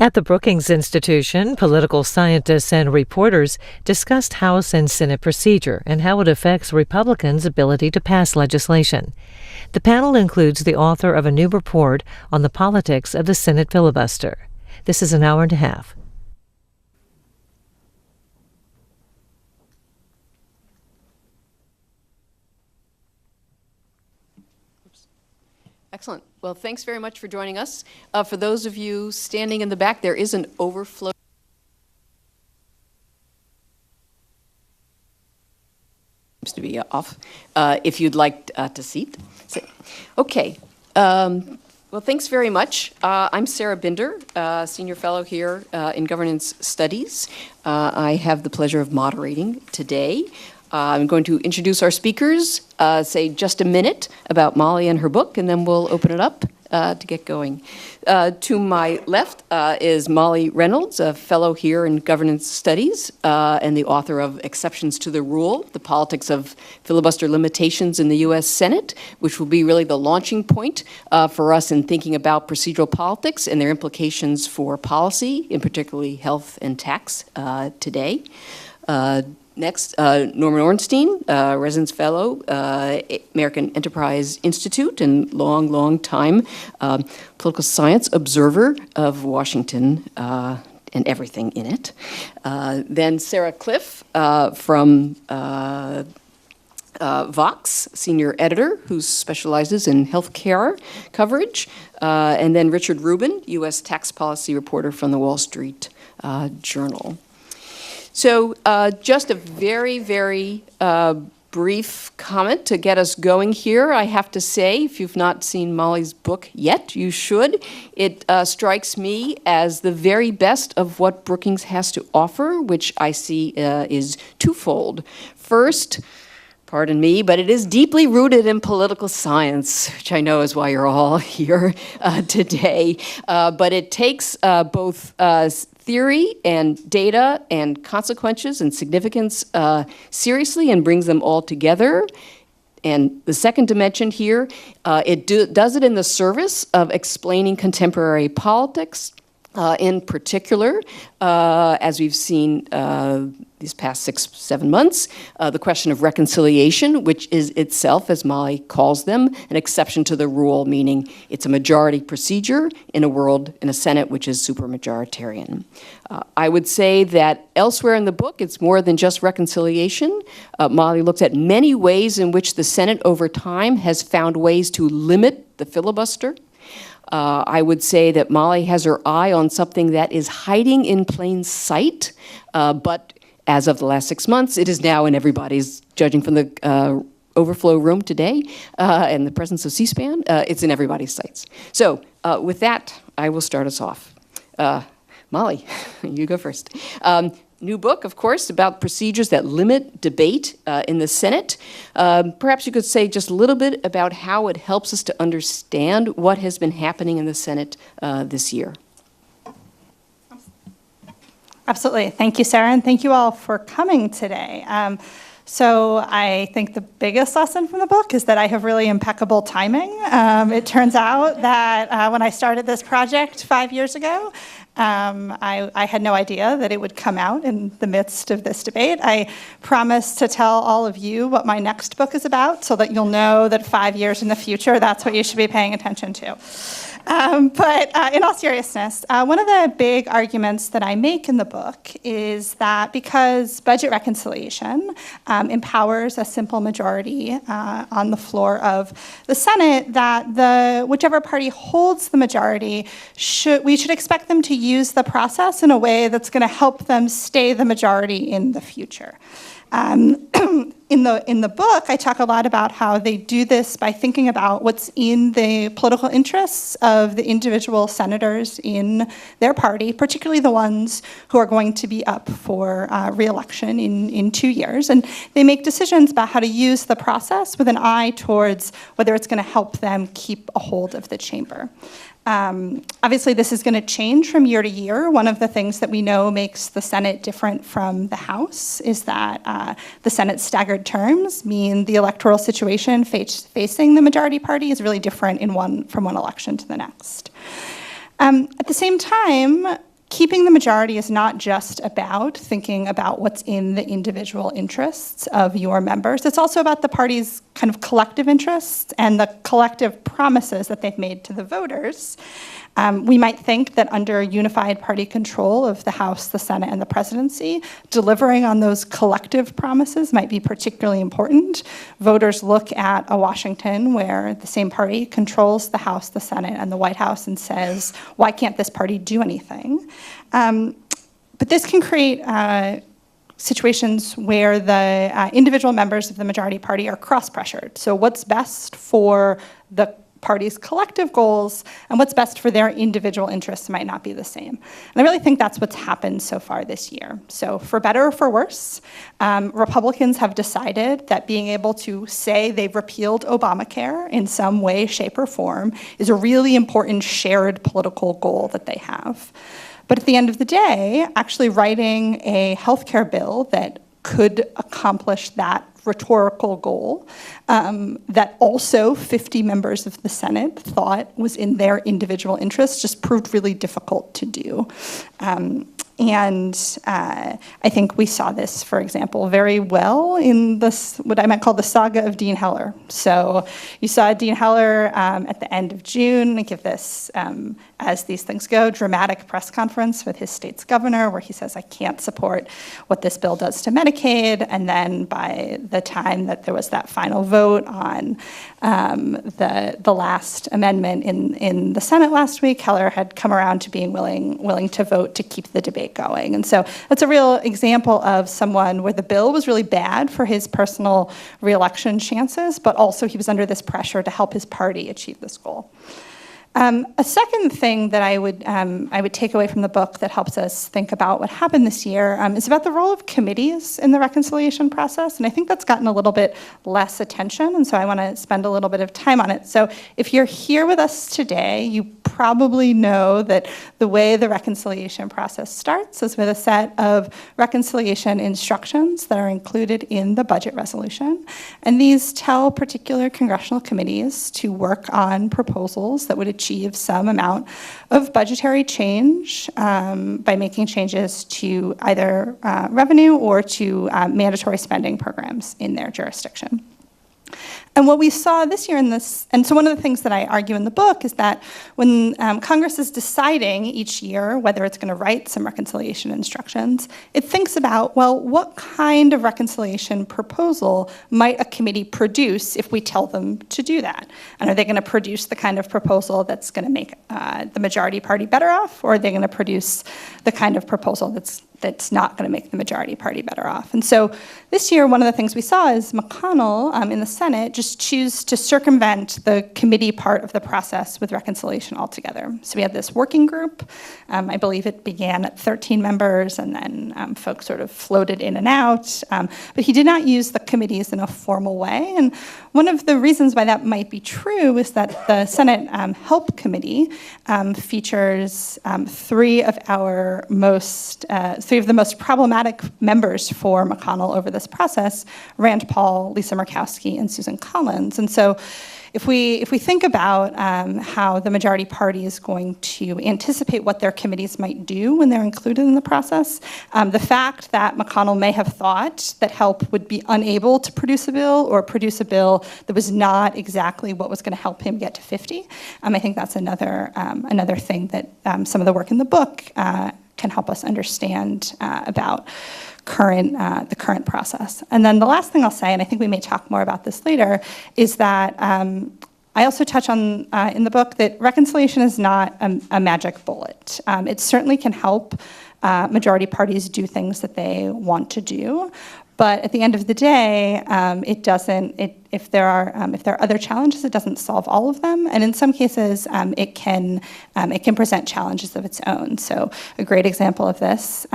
At the Brookings Institution, political scientists and reporters discussed House and Senate procedure and how it affects Republicans' ability to pass legislation. The panel includes the author of a new report on the politics of the Senate filibuster. This is an hour and a half. Excellent. Well, thanks very much for joining us. For those of you standing in the back, there is an overflow. Seems to be off. If you'd like to seat. Okay. Well, thanks very much. I'm Sarah Binder, Senior Fellow here in Governance Studies. I have the pleasure of moderating today. I'm going to introduce our speakers, say just a minute about Molly and her book, and then we'll open it up to get going. To my left is Molly Reynolds, a fellow here in Governance Studies and the author of Exceptions to the Rule, The Politics of Filibuster Limitations in the U.S. Senate, which will be really the launching point for us in thinking about procedural politics and their implications for policy, in particularly health and tax today. Next, Norman Ornstein, Residence Fellow, American Enterprise Institute, and long time political science observer of Washington and everything in it. Then Sarah Cliff from Vox, senior editor, who specializes in healthcare coverage. And then Richard Rubin, U.S. tax policy reporter from the Wall Street Journal. So just a very brief comment to get us going here. I have to say, if you've not seen Molly's book yet, you should. It strikes me as the very best of what Brookings has to offer, which I see is twofold. First, pardon me, but it is deeply rooted in political science, which I know is why you're all here today. But it takes both theory and data and consequences and significance seriously and brings them all together. And the second dimension here, it does it in the service of explaining contemporary politics, in particular, as we've seen these past 6-7 months, the question of reconciliation, which is itself, as Molly calls them, an exception to the rule, meaning it's a majority procedure in a Senate which is supermajoritarian. I would say that elsewhere in the book, it's more than just reconciliation. Molly looks at many ways in which the Senate over time has found ways to limit the filibuster. I would say that Molly has her eye on something that is hiding in plain sight, but as of the last 6 months, it is now in everybody's, judging from the overflow room today and the presence of C-SPAN, it's in everybody's sights. So with that, I will start us off. Molly, you go first. New book, of course, about procedures that limit debate in the Senate. Perhaps you could say just a little bit about how it helps us to understand what has been happening in the Senate this year. Absolutely. Thank you, Sarah, and thank you all for coming today. So I think the biggest lesson from the book is that I have really impeccable timing. It turns out that when I started this project 5 years ago, I had no idea that it would come out in the midst of this debate. I promised to tell all of you what my next book is about so that you'll know that 5 years in the future, that's what you should be paying attention to. But in all seriousness, one of the big arguments that I make in the book is that because budget reconciliation empowers a simple majority on the floor of the Senate, that whichever party holds the majority, we should expect them to use the process in a way that's going to help them stay the majority in the future. In the book, I talk a lot about how they do this by thinking about what's in the political interests of the individual senators in their party, particularly the ones who are going to be up for re-election in 2 years. And they make decisions about how to use the process with an eye towards whether it's going to help them keep a hold of the chamber. Obviously, this is going to change from year to year. One of the things that we know makes the Senate different from the House is that the Senate's staggered terms mean the electoral situation facing the majority party is really different from one election to the next. At the same time, keeping the majority is not just about thinking about what's in the individual interests of your members. It's also about the party's kind of collective interests and the collective promises that they've made to the voters. We might think that under unified party control of the House, the Senate, and the presidency, delivering on those collective promises might be particularly important. Voters look at a Washington where the same party controls the House, the Senate, and the White House and says, why can't this party do anything? But this can create situations where the individual members of the majority party are cross-pressured. So what's best for the party's collective goals and what's best for their individual interests might not be the same. And I really think that's what's happened so far this year. So for better or for worse, Republicans have decided that being able to say they've repealed Obamacare in some way, shape, or form is a really important shared political goal that they have. But at the end of the day, actually writing a healthcare bill that could accomplish that rhetorical goal that also 50 members of the Senate thought was in their individual interests just proved really difficult to do. And I think we saw this, for example, very well in this, what I might call the saga of Dean Heller. So you saw Dean Heller at the end of June give this, as these things go, dramatic press conference with his state's governor where he says, I can't support what this bill does to Medicaid. And then by the time that there was that final vote on the last amendment in the Senate last week, Heller had come around to being willing to vote to keep the debate going. And so that's a real example of someone where the bill was really bad for his personal reelection chances, but also he was under this pressure to help his party achieve this goal. A second thing that I would take away from the book that helps us think about what happened this year is about the role of committees in the reconciliation process, and I think that's gotten a little bit less attention, and so I want to spend a little bit of time on it. So if you're here with us today, you probably know that the way the reconciliation process starts is with a set of reconciliation instructions that are included in the budget resolution, and these tell particular congressional committees to work on proposals that would achieve some amount of budgetary change by making changes to either revenue or to mandatory spending programs in their jurisdiction. And what we saw this year in this, and so one of the things that I argue in the book is that when Congress is deciding each year whether it's going to write some reconciliation instructions, it thinks about, well, what kind of reconciliation proposal might a committee produce if we tell them to do that? And are they going to produce the kind of proposal that's going to make the majority party better off, or are they going to produce the kind of proposal that's not going to make the majority party better off? And so this year, one of the things we saw is McConnell in the Senate just choose to circumvent the committee part of the process with reconciliation altogether. So we had this working group. I believe it began at 13 members, and then folks sort of floated in and out. But he did not use the committees in a formal way. And one of the reasons why that might be true is that the Senate Help Committee features three of the most problematic members for McConnell over this process: Rand Paul, Lisa Murkowski, and Susan Collins. And so if we think about how the majority party is going to anticipate what their committees might do when they're included in the process, the fact that McConnell may have thought that Help would be unable to produce a bill or produce a bill that was not exactly what was going to help him get to 50, I think that's another thing that some of the work in the book can help us understand about the current process. And then the last thing I'll say, and I think we may talk more about this later, is that I also touch on in the book that reconciliation is not a magic bullet. It certainly can help majority parties do things that they want to do, but at the end of the day, it doesn't. If there are other challenges, it doesn't solve all of them, and in some cases, it can present challenges of its own. So a great example of this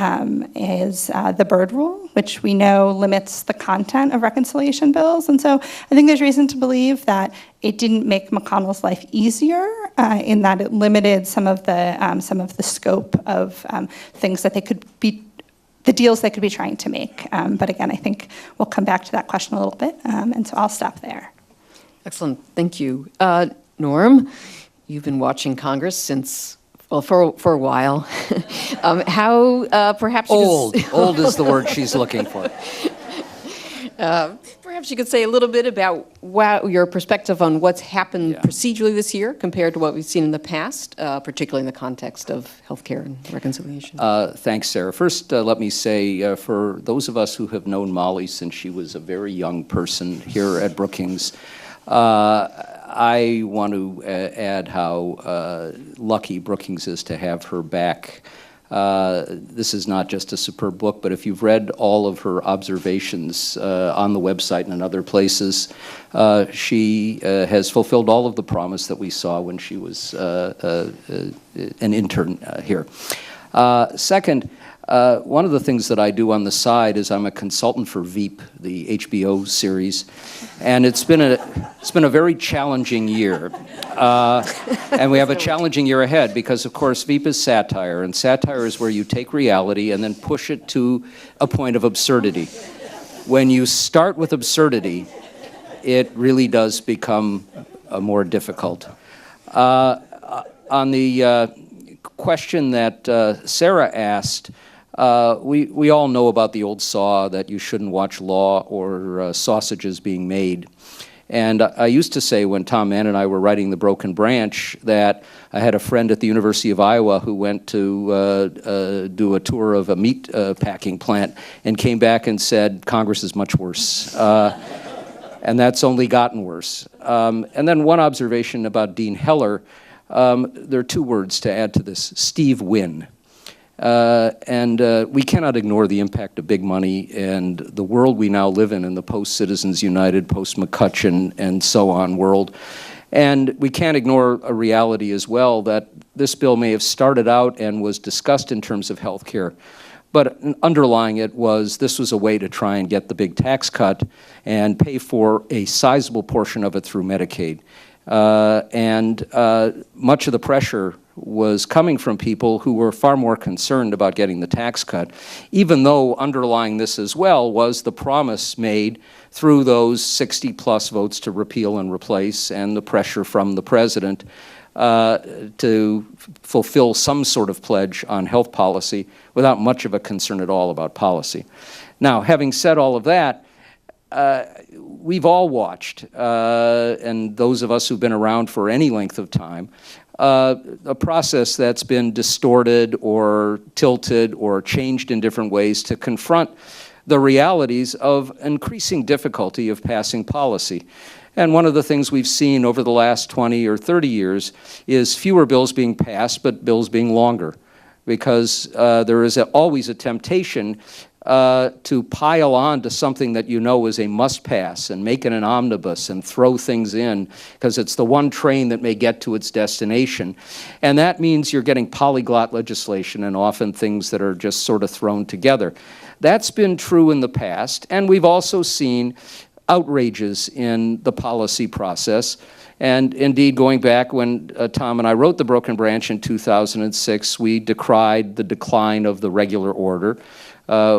is the Byrd Rule, which we know limits the content of reconciliation bills, and so I think there's reason to believe that it didn't make McConnell's life easier in that it limited some of the scope of things that they could be. The deals they could be trying to make. But again, I think we'll come back to that question a little bit, and so I'll stop there. Excellent, thank you. Norm, you've been watching Congress since Well, for a while. How perhaps you Old is the word she's looking for. perhaps you could say a little bit about your perspective on what's happened procedurally this year compared to what we've seen in the past, particularly in the context of healthcare and reconciliation. Thanks, Sarah. First, let me say, for those of us who have known Molly since she was a very young person here at Brookings, I want to add how lucky Brookings is to have her back. This is not just a superb book, but if you've read all of her observations on the website and in other places, she has fulfilled all of the promise that we saw when she was an intern here. Second, one of the things that I do on the side is I'm a consultant for Veep, the HBO series, and it's been a very challenging year, and we have a challenging year ahead because, of course, Veep is satire, and satire is where you take reality and then push it to a point of absurdity. When you start with absurdity, it really does become more difficult. On the question that Sarah asked, we all know about the old saw that you shouldn't watch Law or sausages being made. And I used to say when Tom Mann and I were writing The Broken Branch that I had a friend at the University of Iowa who went to do a tour of a meat packing plant and came back and said, Congress is much worse. And that's only gotten worse. And then one observation about Dean Heller. There are two words to add to this: Steve Wynn. We cannot ignore the impact of big money and the world we now live in the post-Citizens United, post-McCutcheon, and so on world. And we can't ignore a reality as well that this bill may have started out and was discussed in terms of health care, but underlying it was this was a way to try and get the big tax cut and pay for a sizable portion of it through Medicaid. Much of the pressure was coming from people who were far more concerned about getting the tax cut, even though underlying this as well was the promise made through those 60-plus votes to repeal and replace and the pressure from the president to fulfill some sort of pledge on health policy without much of a concern at all about policy. Now, having said all of that, we've all watched, and those of us who've been around for any length of time, a process that's been distorted or tilted or changed in different ways to confront the realities of increasing difficulty of passing policy. And one of the things we've seen over the last 20 or 30 years is fewer bills being passed, but bills being longer, because there is always a temptation to pile on to something that you know is a must-pass and make it an omnibus and throw things in because it's the one train that may get to its destination. And that means you're getting polyglot legislation and often things that are just sort of thrown together. That's been true in the past, and we've also seen outrages in the policy process. And indeed, going back when Tom and I wrote The Broken Branch in 2006, we decried the decline of the regular order,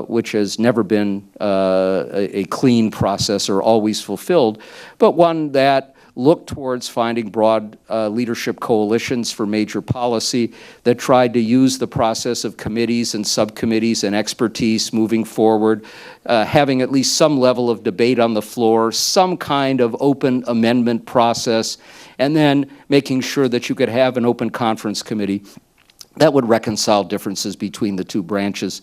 which has never been a clean process or always fulfilled, but one that looked towards finding broad leadership coalitions for major policy, that tried to use the process of committees and subcommittees and expertise moving forward, having at least some level of debate on the floor, some kind of open amendment process, and then making sure that you could have an open conference committee that would reconcile differences between the two branches,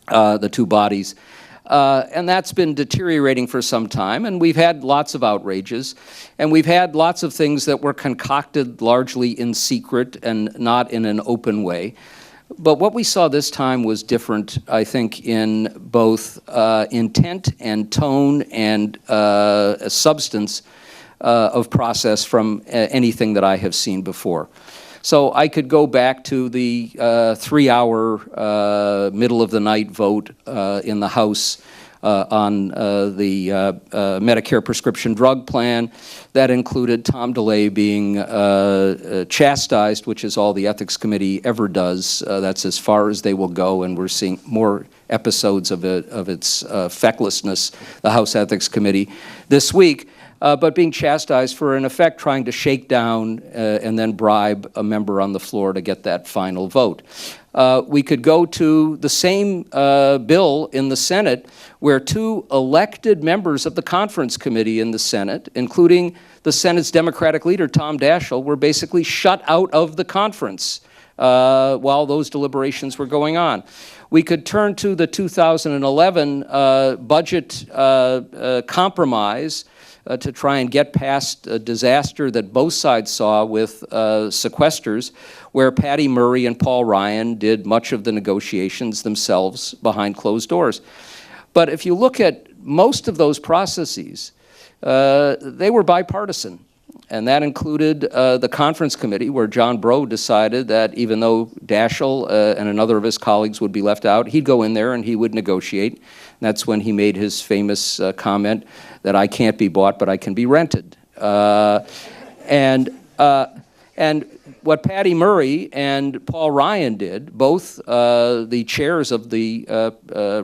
the two bodies. And that's been deteriorating for some time, and we've had lots of outrages, and we've had lots of things that were concocted largely in secret and not in an open way. But what we saw this time was different, I think, in both intent and tone and substance of process from anything that I have seen before. So I could go back to the 3-hour middle-of-the-night vote in the House on the Medicare prescription drug plan that included Tom DeLay being chastised, which is all the Ethics Committee ever does. That's as far as they will go, and we're seeing more episodes of its fecklessness, the House Ethics Committee, this week. but being chastised for, in effect, trying to shake down and then bribe a member on the floor to get that final vote. We could go to the same bill in the Senate, where 2 elected members of the conference committee in the Senate, including the Senate's Democratic leader, Tom Daschle, were basically shut out of the conference while those deliberations were going on. We could turn to the 2011 budget compromise to try and get past a disaster that both sides saw with sequesters, where Patty Murray and Paul Ryan did much of the negotiations themselves behind closed doors. But if you look at most of those processes, they were bipartisan. And that included the conference committee, where John Breaux decided that even though Daschle and another of his colleagues would be left out, he'd go in there and he would negotiate. And that's when he made his famous comment that I can't be bought, but I can be rented. And what Patty Murray and Paul Ryan did, both the chairs of the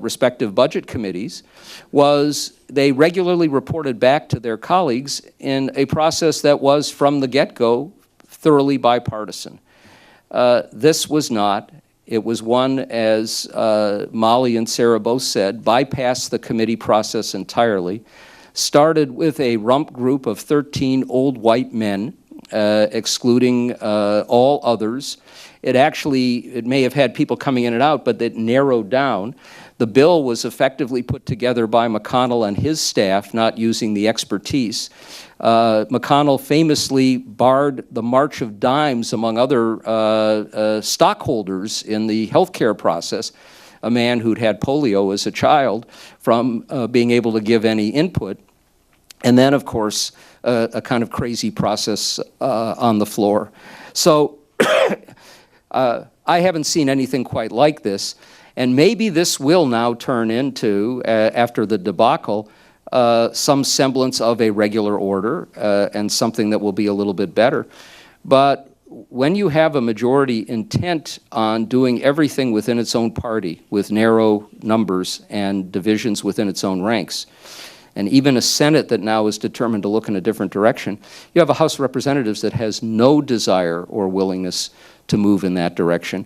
respective budget committees, was they regularly reported back to their colleagues in a process that was, from the get-go, thoroughly bipartisan. This was not. It was one, as Molly and Sarah both said, bypassed the committee process entirely, started with a rump group of 13 old white men, excluding all others. It may have had people coming in and out, but it narrowed down. The bill was effectively put together by McConnell and his staff, not using the expertise. McConnell famously barred the march of dimes among other stockholders in the healthcare process, a man who'd had polio as a child, from being able to give any input. And then, of course, a kind of crazy process on the floor. So I haven't seen anything quite like this. And maybe this will now turn into, after the debacle, some semblance of a regular order and something that will be a little bit better. But when you have a majority intent on doing everything within its own party with narrow numbers and divisions within its own ranks, and even a Senate that now is determined to look in a different direction, you have a House of Representatives that has no desire or willingness to move in that direction.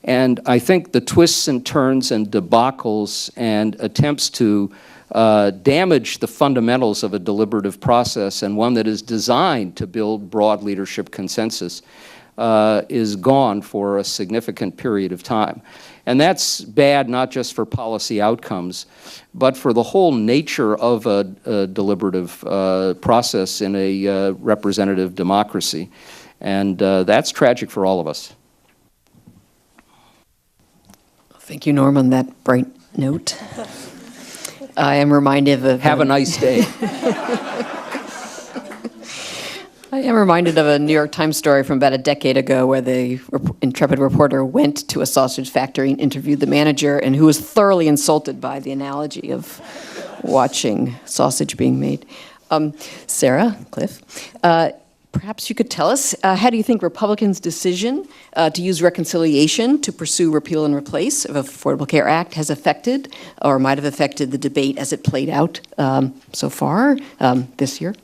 And I think the twists and turns and debacles and attempts to damage the fundamentals of a deliberative process, and one that is designed to build broad leadership consensus, is gone for a significant period of time. And that's bad not just for policy outcomes, but for the whole nature of a deliberative process in a representative democracy. And that's tragic for all of us. Thank you, Norm, on that bright note. I am reminded of... Have a nice day. I am reminded of a New York Times story from about a decade ago where the intrepid reporter went to a sausage factory and interviewed the manager, and who was thoroughly insulted by the analogy of watching sausage being made. Sarah, Cliff, perhaps you could tell us, how do you think Republicans' decision to use reconciliation to pursue repeal and replace of the Affordable Care Act has affected, or might have affected, the debate as it played out so far this year?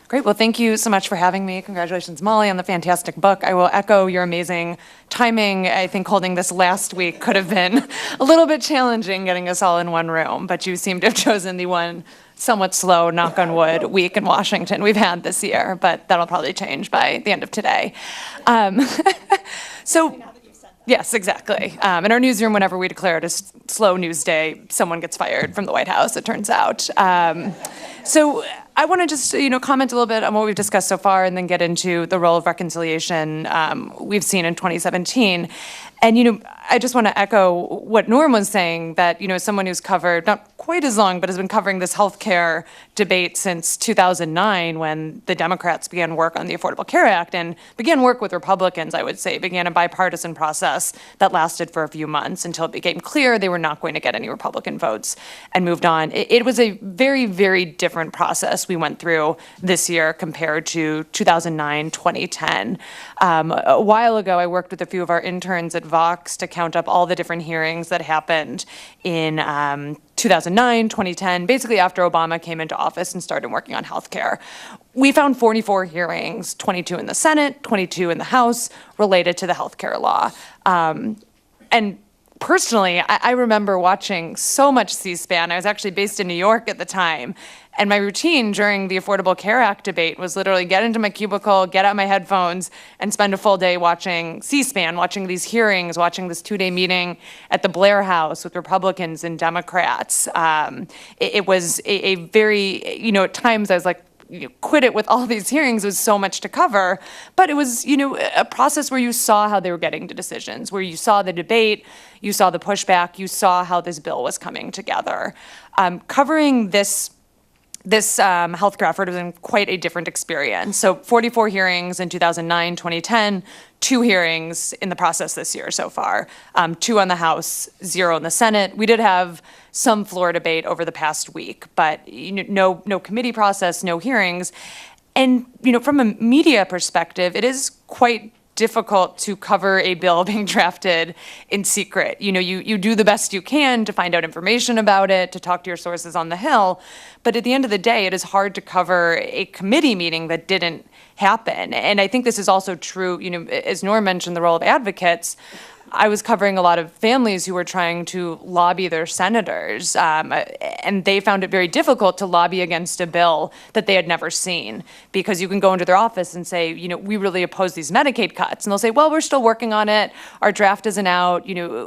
Great. Well, thank you so much for having me. Congratulations, Molly, on the fantastic book. I will echo your amazing timing. I think holding this last week could have been a little bit challenging, getting us all in one room, but you seem to have chosen the one somewhat slow, knock on wood, week in Washington we've had this year, but that'll probably change by the end of today. Yes, exactly. In our newsroom, whenever we declare it a slow news day, someone gets fired from the White House, it turns out. So I want to just, comment a little bit on what we've discussed so far, and then get into the role of reconciliation we've seen in 2017. And, I just want to echo what Norm was saying, that, as someone who's covered, not quite as long, but has been covering this healthcare debate since 2009, when the Democrats began work on the Affordable Care Act, and began work with Republicans, I would say, began a bipartisan process that lasted for a few months until it became clear they were not going to get any Republican votes, and moved on. It was a very, very different process we went through this year compared to 2009, 2010. A while ago, I worked with a few of our interns at Vox to count up all the different hearings that happened in 2009, 2010, basically after Obama came into office and started working on healthcare. We found 44 hearings, 22 in the Senate, 22 in the House, related to the healthcare law. And personally, I remember watching so much C-SPAN. I was actually based in New York at the time. And my routine during the Affordable Care Act debate was literally get into my cubicle, get out my headphones, and spend a full day watching C-SPAN, watching these hearings, watching this 2-day meeting at the Blair House with Republicans and Democrats. It was a very, at times I was like, quit it with all these hearings. It was so much to cover. But it was, a process where you saw how they were getting to decisions, where you saw the debate, you saw the pushback, you saw how this bill was coming together. Covering this healthcare effort has been quite a different experience. So 44 hearings in 2009, 2010, 2 hearings in the process this year so far, 2 on the House, 0 in the Senate. We did have some floor debate over the past week, but no committee process, no hearings. And from a media perspective, it is quite difficult to cover a bill being drafted in secret. You do the best you can to find out information about it, to talk to your sources on the Hill, but at the end of the day, it is hard to cover a committee meeting that didn't happen. And I think this is also true, as Norm mentioned, the role of advocates. I was covering a lot of families who were trying to lobby their senators, and they found it very difficult to lobby against a bill that they had never seen, because you can go into their office and say, we really oppose these Medicaid cuts, and they'll say, well, we're still working on it, our draft isn't out,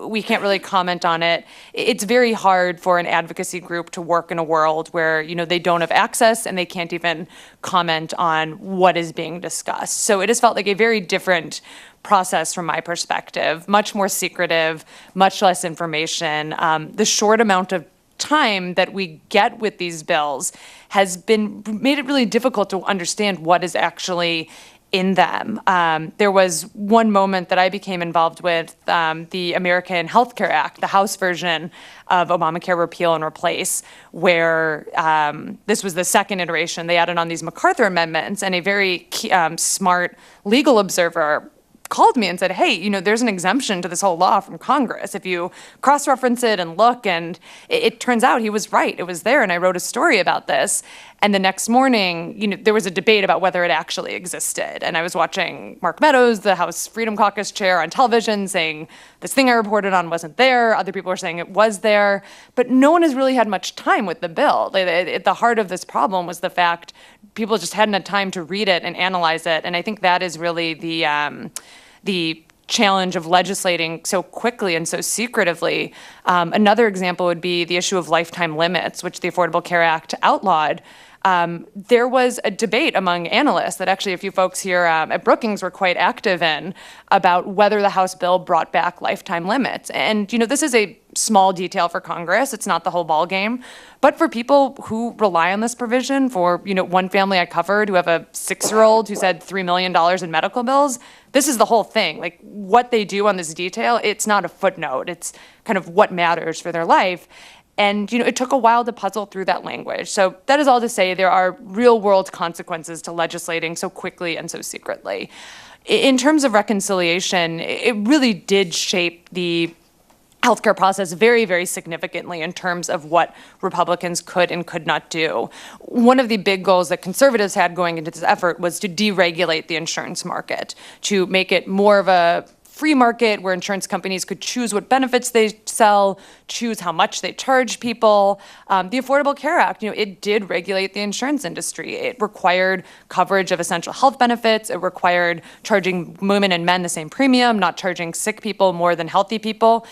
we can't really comment on it. It's very hard for an advocacy group to work in a world where, they don't have access and they can't even comment on what is being discussed. So it has felt like a very different process from my perspective, much more secretive, much less information. The short amount of time that we get with these bills has made it really difficult to understand what is actually in them. There was one moment that I became involved with, the American Health Care Act, the House version of Obamacare repeal and replace, where this was the second iteration. They added on these MacArthur amendments, and a very smart legal observer called me and said, hey, there's an exemption to this whole law from Congress. If you cross-reference it and look, and it turns out he was right. It was there, and I wrote a story about this. And the next morning, there was a debate about whether it actually existed. And I was watching Mark Meadows, the House Freedom Caucus chair, on television saying, this thing I reported on wasn't there. Other people were saying it was there. But no one has really had much time with the bill. At the heart of this problem was the fact people just hadn't had time to read it and analyze it. And I think that is really the challenge of legislating so quickly and so secretively. Another example would be the issue of lifetime limits, which the Affordable Care Act outlawed. There was a debate among analysts that actually a few folks here at Brookings were quite active in about whether the House bill brought back lifetime limits. And, this is a small detail for Congress. It's not the whole ballgame. But for people who rely on this provision, for, one family I covered who have a 6-year-old who's had $3 million in medical bills, this is the whole thing. Like, what they do on this detail, it's not a footnote. It's kind of what matters for their life. And, it took a while to puzzle through that language. So that is all to say there are real-world consequences to legislating so quickly and so secretly. In terms of reconciliation, it really did shape the healthcare process very, very significantly in terms of what Republicans could and could not do. One of the big goals that conservatives had going into this effort was to deregulate the insurance market, to make it more of a free market where insurance companies could choose what benefits they sell, choose how much they charge people. The Affordable Care Act, it did regulate the insurance industry. It required coverage of essential health benefits. It required charging women and men the same premium, not charging sick people more than healthy people.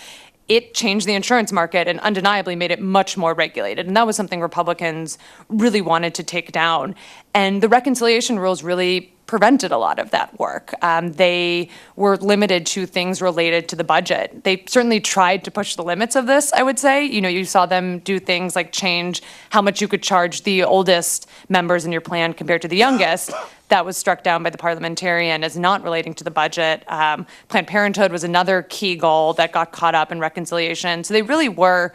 It changed the insurance market and undeniably made it much more regulated. And that was something Republicans really wanted to take down. And the reconciliation rules really prevented a lot of that work. They were limited to things related to the budget. They certainly tried to push the limits of this, I would say. You saw them do things like change how much you could charge the oldest members in your plan compared to the youngest. That was struck down by the parliamentarian as not relating to the budget. Planned Parenthood was another key goal that got caught up in reconciliation. So they really were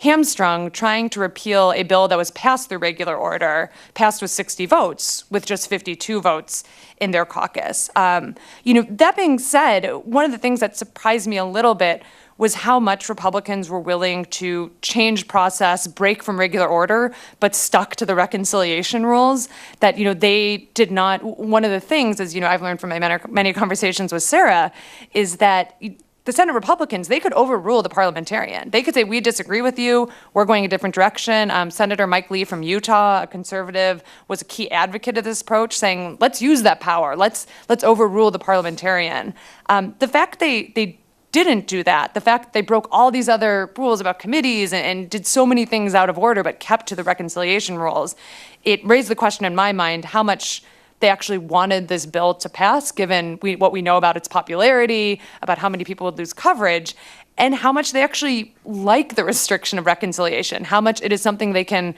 hamstrung trying to repeal a bill that was passed through regular order, passed with 60 votes, with just 52 votes in their caucus. That being said, one of the things that surprised me a little bit was how much Republicans were willing to change process, break from regular order, but stuck to the reconciliation rules that, they did not. One of the things, as I've learned from my many conversations with Sarah, is that the Senate Republicans, they could overrule the parliamentarian. They could say, we disagree with you, we're going a different direction. Senator Mike Lee from Utah, a conservative, was a key advocate of this approach, saying, let's use that power, let's overrule the parliamentarian. The fact they didn't do that, the fact they broke all these other rules about committees and did so many things out of order but kept to the reconciliation rules, it raised the question in my mind how much they actually wanted this bill to pass, given what we know about its popularity, about how many people would lose coverage, and how much they actually like the restriction of reconciliation, how much it is something they can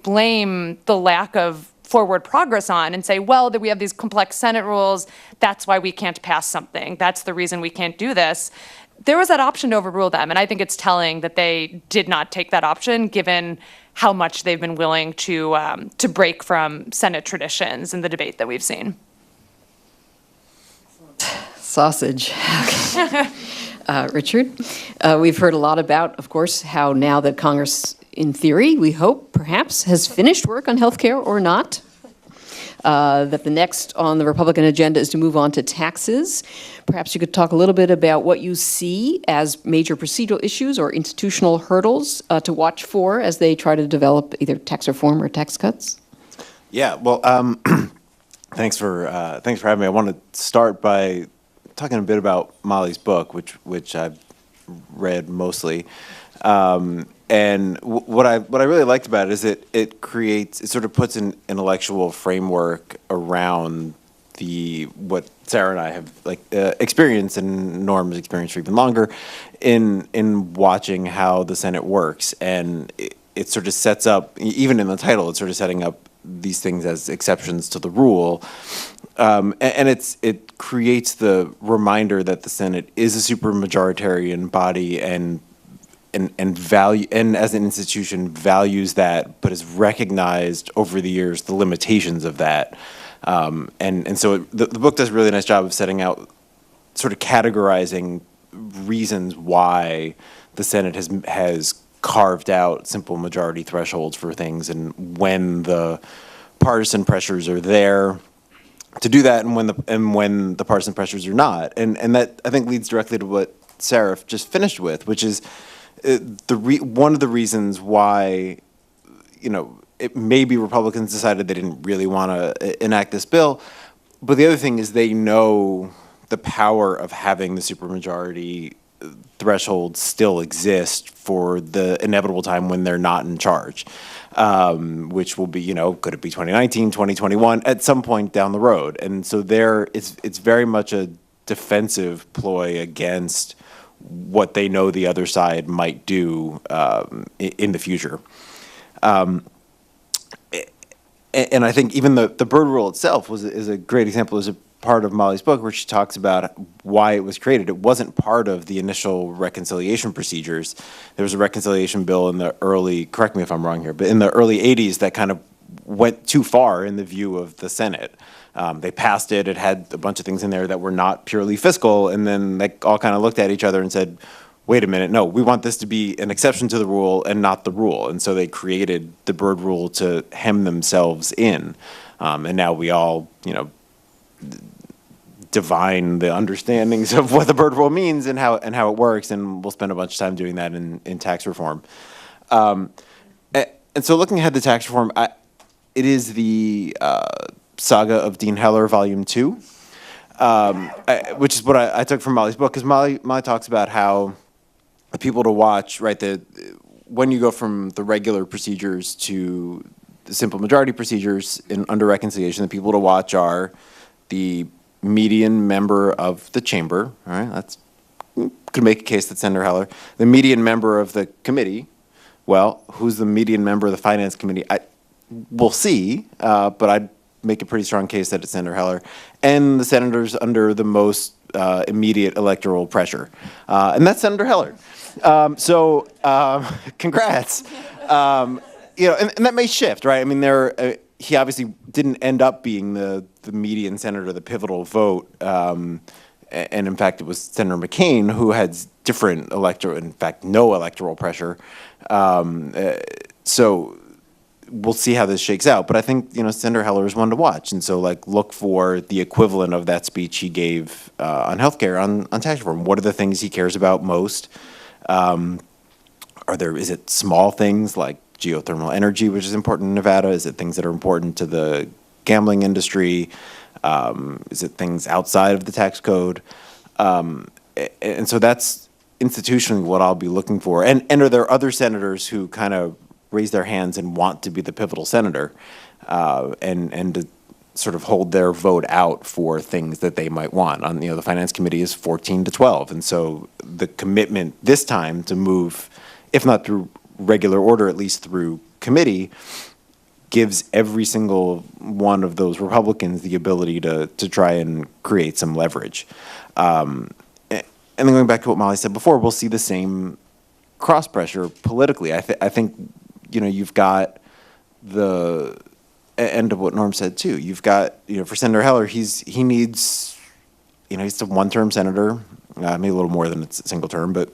blame the lack of forward progress on and say, well, that we have these complex Senate rules, that's why we can't pass something. That's the reason we can't do this. There was that option to overrule them, and I think it's telling that they did not take that option, given how much they've been willing to break from Senate traditions in the debate that we've seen. Sausage. Okay. Richard, we've heard a lot about, of course, how now that Congress, in theory, we hope, perhaps, has finished work on health care or not, that the next on the Republican agenda is to move on to taxes. Perhaps you could talk a little bit about what you see as major procedural issues or institutional hurdles to watch for as they try to develop either tax reform or tax cuts. Yeah, well, thanks for having me. I want to start by talking a bit about Molly's book, which I've read mostly. And what I really liked about it is it sort of puts an intellectual framework around what Sarah and I have experienced, and Norm has experienced for even longer, in watching how the Senate works. And it sort of sets up, even in the title, it's sort of setting up these things as exceptions to the rule. And it creates the reminder that the Senate is a supermajoritarian body and value, and as an institution values that, but has recognized over the years the limitations of that. And so the book does a really nice job of setting out, sort of categorizing reasons why the Senate has carved out simple majority thresholds for things, and when the partisan pressures are there to do that, and when the partisan pressures are not. And that, I think, leads directly to what Sarah just finished with, which is one of the reasons why, maybe Republicans decided they didn't really want to enact this bill, but the other thing is they know the power of having the supermajority threshold still exist for the inevitable time when they're not in charge, which will be, could it be 2019, 2021, at some point down the road. And so it's very much a defensive ploy against what they know the other side might do in the future. And I think even the Byrd Rule itself is a great example, is a part of Molly's book where she talks about why it was created. It wasn't part of the initial reconciliation procedures. There was a reconciliation bill in the early, correct me if I'm wrong here, but in the early 80s that kind of went too far in the view of the Senate. They passed it. It had a bunch of things in there that were not purely fiscal, and then they all kind of looked at each other and said, wait a minute, no, we want this to be an exception to the rule and not the rule. And so they created the Byrd Rule to hem themselves in. And now we all, divine the understandings of what the Byrd Rule means and how it works, and we'll spend a bunch of time doing that in tax reform. And so looking ahead to tax reform, it is the saga of Dean Heller, Volume 2, which is what I took from Molly's book, because Molly talks about how the people to watch, right, when you go from the regular procedures to the simple majority procedures under reconciliation, the people to watch are the median member of the chamber, all right, could make a case that Senator Heller, the median member of the committee. Well, who's the median member of the Finance Committee? We'll see, but make a pretty strong case that it's Senator Heller, and the senators under the most immediate electoral pressure, and that's Senator Heller. Congrats. And that may shift, right? I mean, he obviously didn't end up being the median senator, the pivotal vote. And in fact, it was Senator McCain who had different no electoral pressure. So we'll see how this shakes out. But I think, Senator Heller is one to watch. And so, look for the equivalent of that speech he gave on healthcare, on tax reform. What are the things he cares about most? Is it small things like geothermal energy, which is important in Nevada? Is it things that are important to the gambling industry? Is it things outside of the tax code? And so that's institutionally what I'll be looking for. And are there other senators who kind of raise their hands and want to be the pivotal senator, and to sort of hold their vote out for things that they might want? On the Finance Committee is 14-12, and so the commitment this time to move, if not through regular order, at least through committee, gives every single one of those Republicans the ability to try and create some leverage. And then going back to what Molly said before, we'll see the same cross pressure politically. I think you've got the end of what Norm said too. You've got for Senator Heller, he needs he's a one-term senator, maybe a little more than a single term, but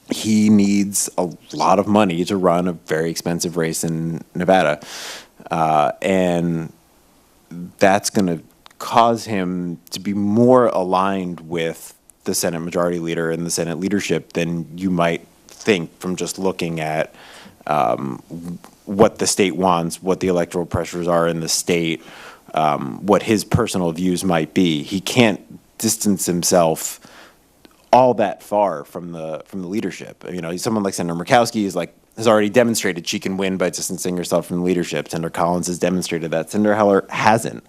he needs a lot of money to run a very expensive race in Nevada, and that's going to cause him to be more aligned with the Senate Majority Leader and the Senate leadership than you might think from just looking at what the state wants, what the electoral pressures are in the state, what his personal views might be. He can't distance himself all that far from the leadership. Someone like Senator Murkowski has already demonstrated she can win by distancing herself from the leadership. Senator Collins has demonstrated that. Senator Heller hasn't.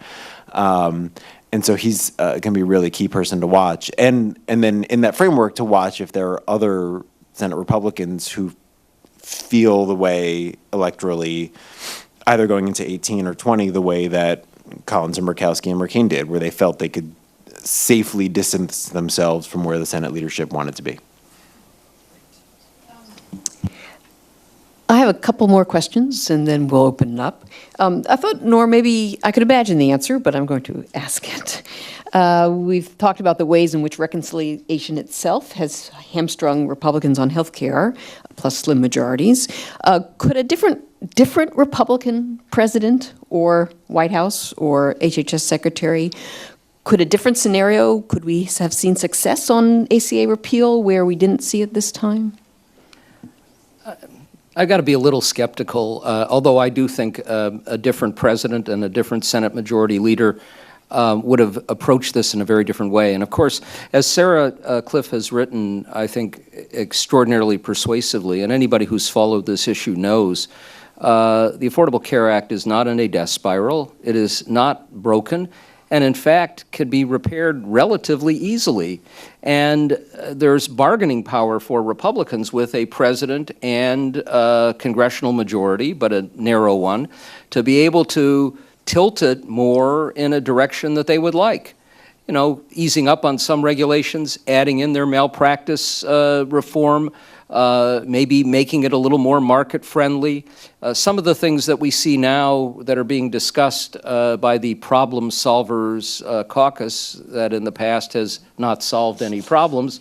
And so he's going to be a really key person to watch. And then in that framework to watch if there are other Senate Republicans who feel the way electorally, either going into 18 or 20, the way that Collins and Murkowski and McCain did, where they felt they could safely distance themselves from where the Senate leadership wanted to be. I have a couple more questions, and then we'll open it up. I thought, Norm, maybe I could imagine the answer, but I'm going to ask it. We've talked about the ways in which reconciliation itself has hamstrung Republicans on health care, plus slim majorities. Could a different Republican president or White House or HHS secretary, could a different scenario, could we have seen success on ACA repeal where we didn't see it this time? I've got to be a little skeptical, although I do think a different president and a different Senate Majority Leader would have approached this in a very different way. And of course, as Sarah Cliff has written, I think extraordinarily persuasively, and anybody who's followed this issue knows, the Affordable Care Act is not in a death spiral. It is not broken, and in fact could be repaired relatively easily. And there's bargaining power for Republicans with a president and a congressional majority, but a narrow one, to be able to tilt it more in a direction that they would like. Easing up on some regulations, adding in their malpractice reform, maybe making it a little more market-friendly. Some of the things that we see now that are being discussed by the Problem Solvers Caucus, that in the past has not solved any problems,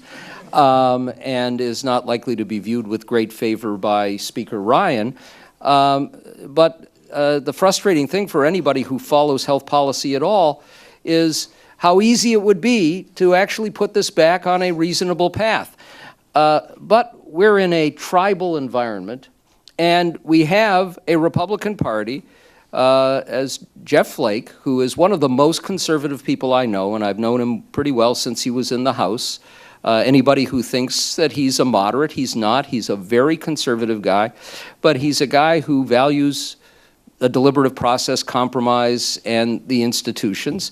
and is not likely to be viewed with great favor by Speaker Ryan. But the frustrating thing for anybody who follows health policy at all is how easy it would be to actually put this back on a reasonable path. But we're in a tribal environment, and we have a Republican Party, as Jeff Flake, who is one of the most conservative people I know, and I've known him pretty well since he was in the House. Anybody who thinks that he's a moderate, he's not. He's a very conservative guy, but he's a guy who values a deliberative process, compromise, and the institutions.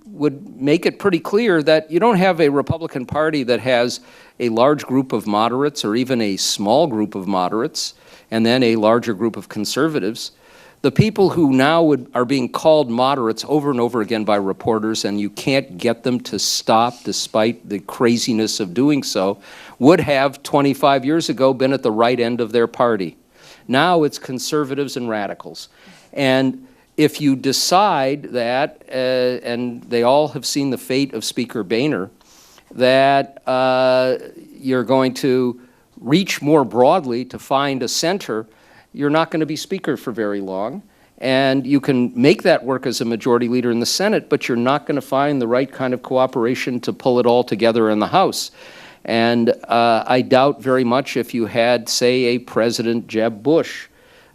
Would make it pretty clear that you don't have a Republican Party that has a large group of moderates or even a small group of moderates and then a larger group of conservatives. The people who now are being called moderates over and over again by reporters, and you can't get them to stop despite the craziness of doing so, would have 25 years ago been at the right end of their party. Now it's conservatives and radicals. And if you decide that, and they all have seen the fate of Speaker Boehner, that you're going to reach more broadly to find a center, you're not going to be Speaker for very long. And you can make that work as a majority leader in the Senate, but you're not going to find the right kind of cooperation to pull it all together in the House. And I doubt very much if you had, say, a President Jeb Bush,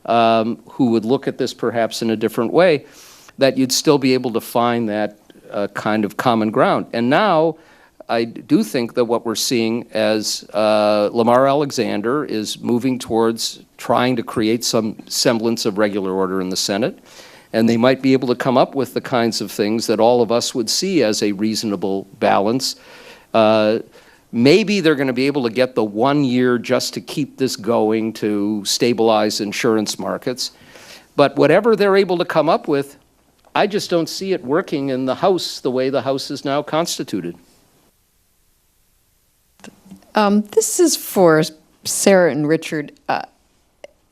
who would look at this perhaps in a different way, that you'd still be able to find that kind of common ground. And now, I do think that what we're seeing as Lamar Alexander is moving towards trying to create some semblance of regular order in the Senate, and they might be able to come up with the kinds of things that all of us would see as a reasonable balance. Maybe they're going to be able to get the 1 year just to keep this going to stabilize insurance markets. But whatever they're able to come up with, I just don't see it working in the House the way the House is now constituted. This is for Sarah and Richard.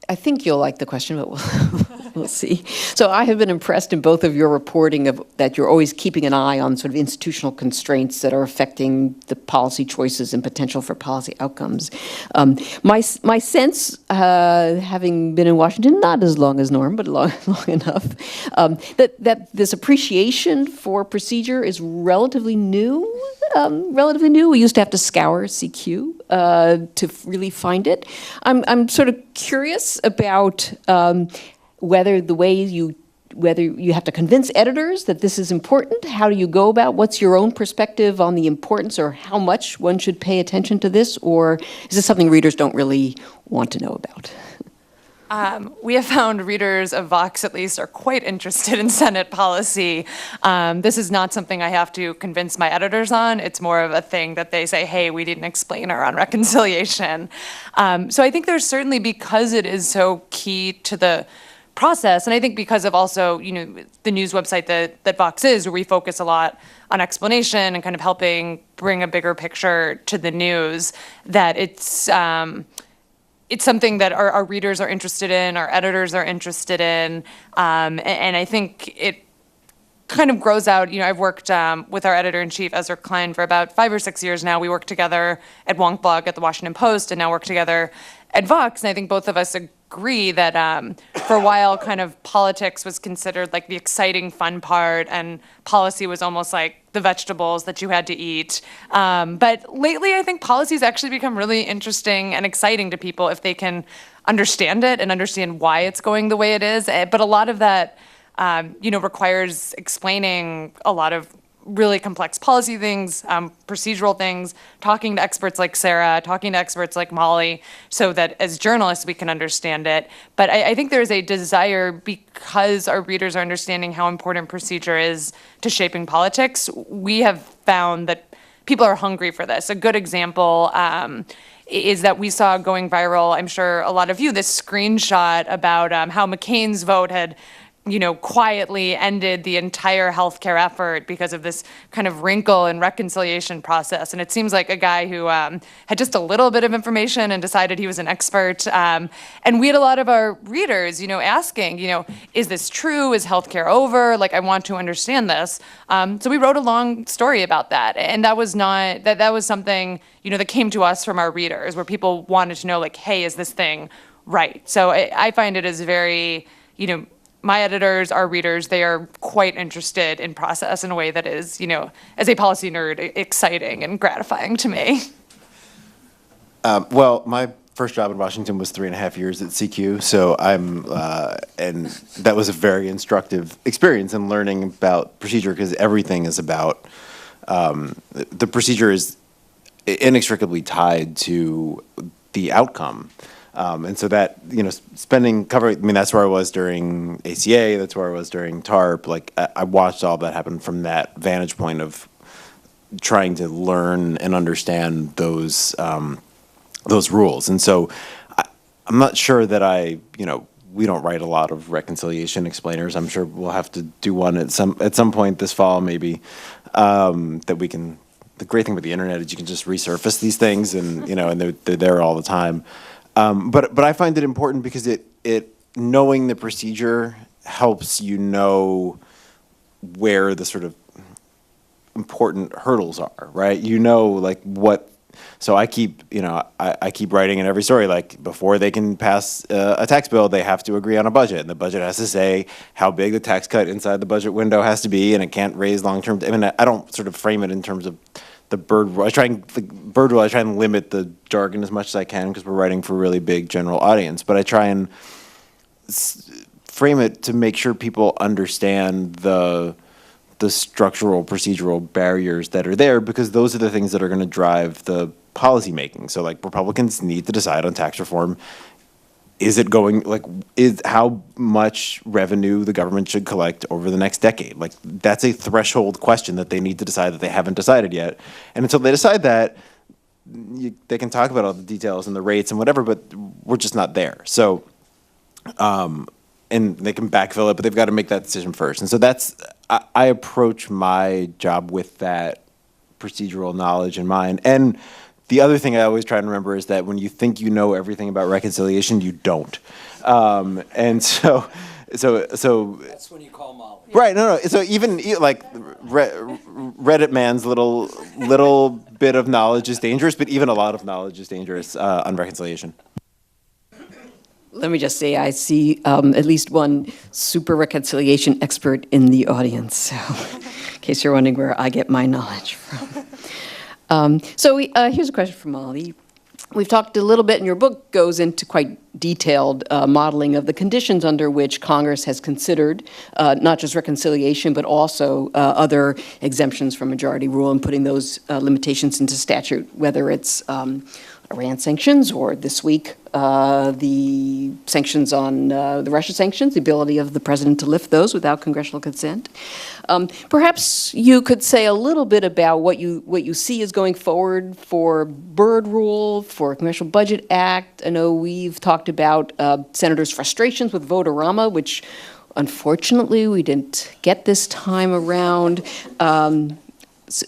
I think you'll like the question, but we'll see. So I have been impressed in both of your reporting of that you're always keeping an eye on sort of institutional constraints that are affecting the policy choices and potential for policy outcomes. My sense, having been in Washington, not as long as Norm, but long enough, that this appreciation for procedure is relatively new. We used to have to scour CQ to really find it. I'm sort of curious about whether you have to convince editors that this is important. How do you go about? What's your own perspective on the importance or how much one should pay attention to this? Or is this something readers don't really want to know about? We have found readers of Vox, at least, are quite interested in Senate policy. This is not something I have to convince my editors on. It's more of a thing that they say, hey, we didn't explain our on reconciliation. So I think there's certainly, because it is so key to the process, and I think because of also, the news website that Vox is, where we focus a lot on explanation and kind of helping bring a bigger picture to the news, that it's something that our readers are interested in, our editors are interested in, and I think it kind of grows out. I've worked with our editor-in-chief, Ezra Klein, for about 5 or 6 years now. We worked together at Wonk Blog at the Washington Post, and now work together at Vox, and I think both of us agree that for a while, kind of politics was considered like the exciting, fun part, and policy was almost like the vegetables that you had to eat. But lately, I think policy's actually become really interesting and exciting to people if they can understand it and understand why it's going the way it is. But a lot of that, requires explaining a lot of really complex policy things, procedural things, talking to experts like Sarah, talking to experts like Molly, so that as journalists we can understand it. But I think there's a desire, because our readers are understanding how important procedure is to shaping politics. We have found that people are hungry for this. A good example is that we saw going viral, I'm sure a lot of you, this screenshot about how McCain's vote had quietly ended the entire healthcare effort because of this kind of wrinkle and reconciliation process. And it seems like a guy who had just a little bit of information and decided he was an expert. And we had a lot of our readers, asking, is this true? Is healthcare over? Like, I want to understand this. So we wrote a long story about that. And that was not, that was something, that came to us from our readers, where people wanted to know, like, hey, is this thing right? So I find it as very, my editors, our readers, they are quite interested in process in a way that is, as a policy nerd, exciting and gratifying to me. Well, my first job in Washington was 3.5 years at CQ, so and that was a very instructive experience in learning about procedure, because everything is about, the procedure is inextricably tied to the outcome. And so that, that's where I was during ACA, that's where I was during TARP. Like, I watched all that happen from that vantage point of trying to learn and understand those rules. And so I'm not sure that I, we don't write a lot of reconciliation explainers. I'm sure we'll have to do one at some point this fall, maybe, that we can. The great thing with the internet is you can just resurface these things, and and they're there all the time. But I find it important because it knowing the procedure helps you know where the sort of important hurdles are, right? Like what. So I keep, I keep writing in every story, like before they can pass a tax bill, they have to agree on a budget, and the budget has to say how big the tax cut inside the budget window has to be, and it can't raise long-term. I mean, I don't sort of frame it in terms of the bird rule. I try and limit the jargon as much as I can because we're writing for a really big general audience, but I try and frame it to make sure people understand the structural procedural barriers that are there, because those are the things that are going to drive the policy making. So like Republicans need to decide on tax reform. Is how much revenue the government should collect over the next decade? Like that's a threshold question that they need to decide that they haven't decided yet. And until they decide that, they can talk about all the details and the rates and whatever, but we're just not there. So, and they can backfill it, but they've got to make that decision first. And so I approach my job with that procedural knowledge in mind. And the other thing I always try and remember is that when you think you know everything about reconciliation, you don't. And so That's when you call Molly. Right. No. So even like Reddit man's little bit of knowledge is dangerous, but even a lot of knowledge is dangerous on reconciliation. Let me just say, I see at least one super reconciliation expert in the audience, so in case you're wondering where I get my knowledge from. Here's a question for Molly. We've talked a little bit, and your book goes into quite detailed modeling of the conditions under which Congress has considered not just reconciliation, but also other exemptions from majority rule and putting those limitations into statute, whether it's Iran sanctions or this week the sanctions on the Russia sanctions, the ability of the president to lift those without congressional consent. Perhaps you could say a little bit about what you see as going forward for Byrd Rule, for Congressional Budget Act. I know we've talked about senators' frustrations with Vote-A-Rama, which unfortunately we didn't get this time around.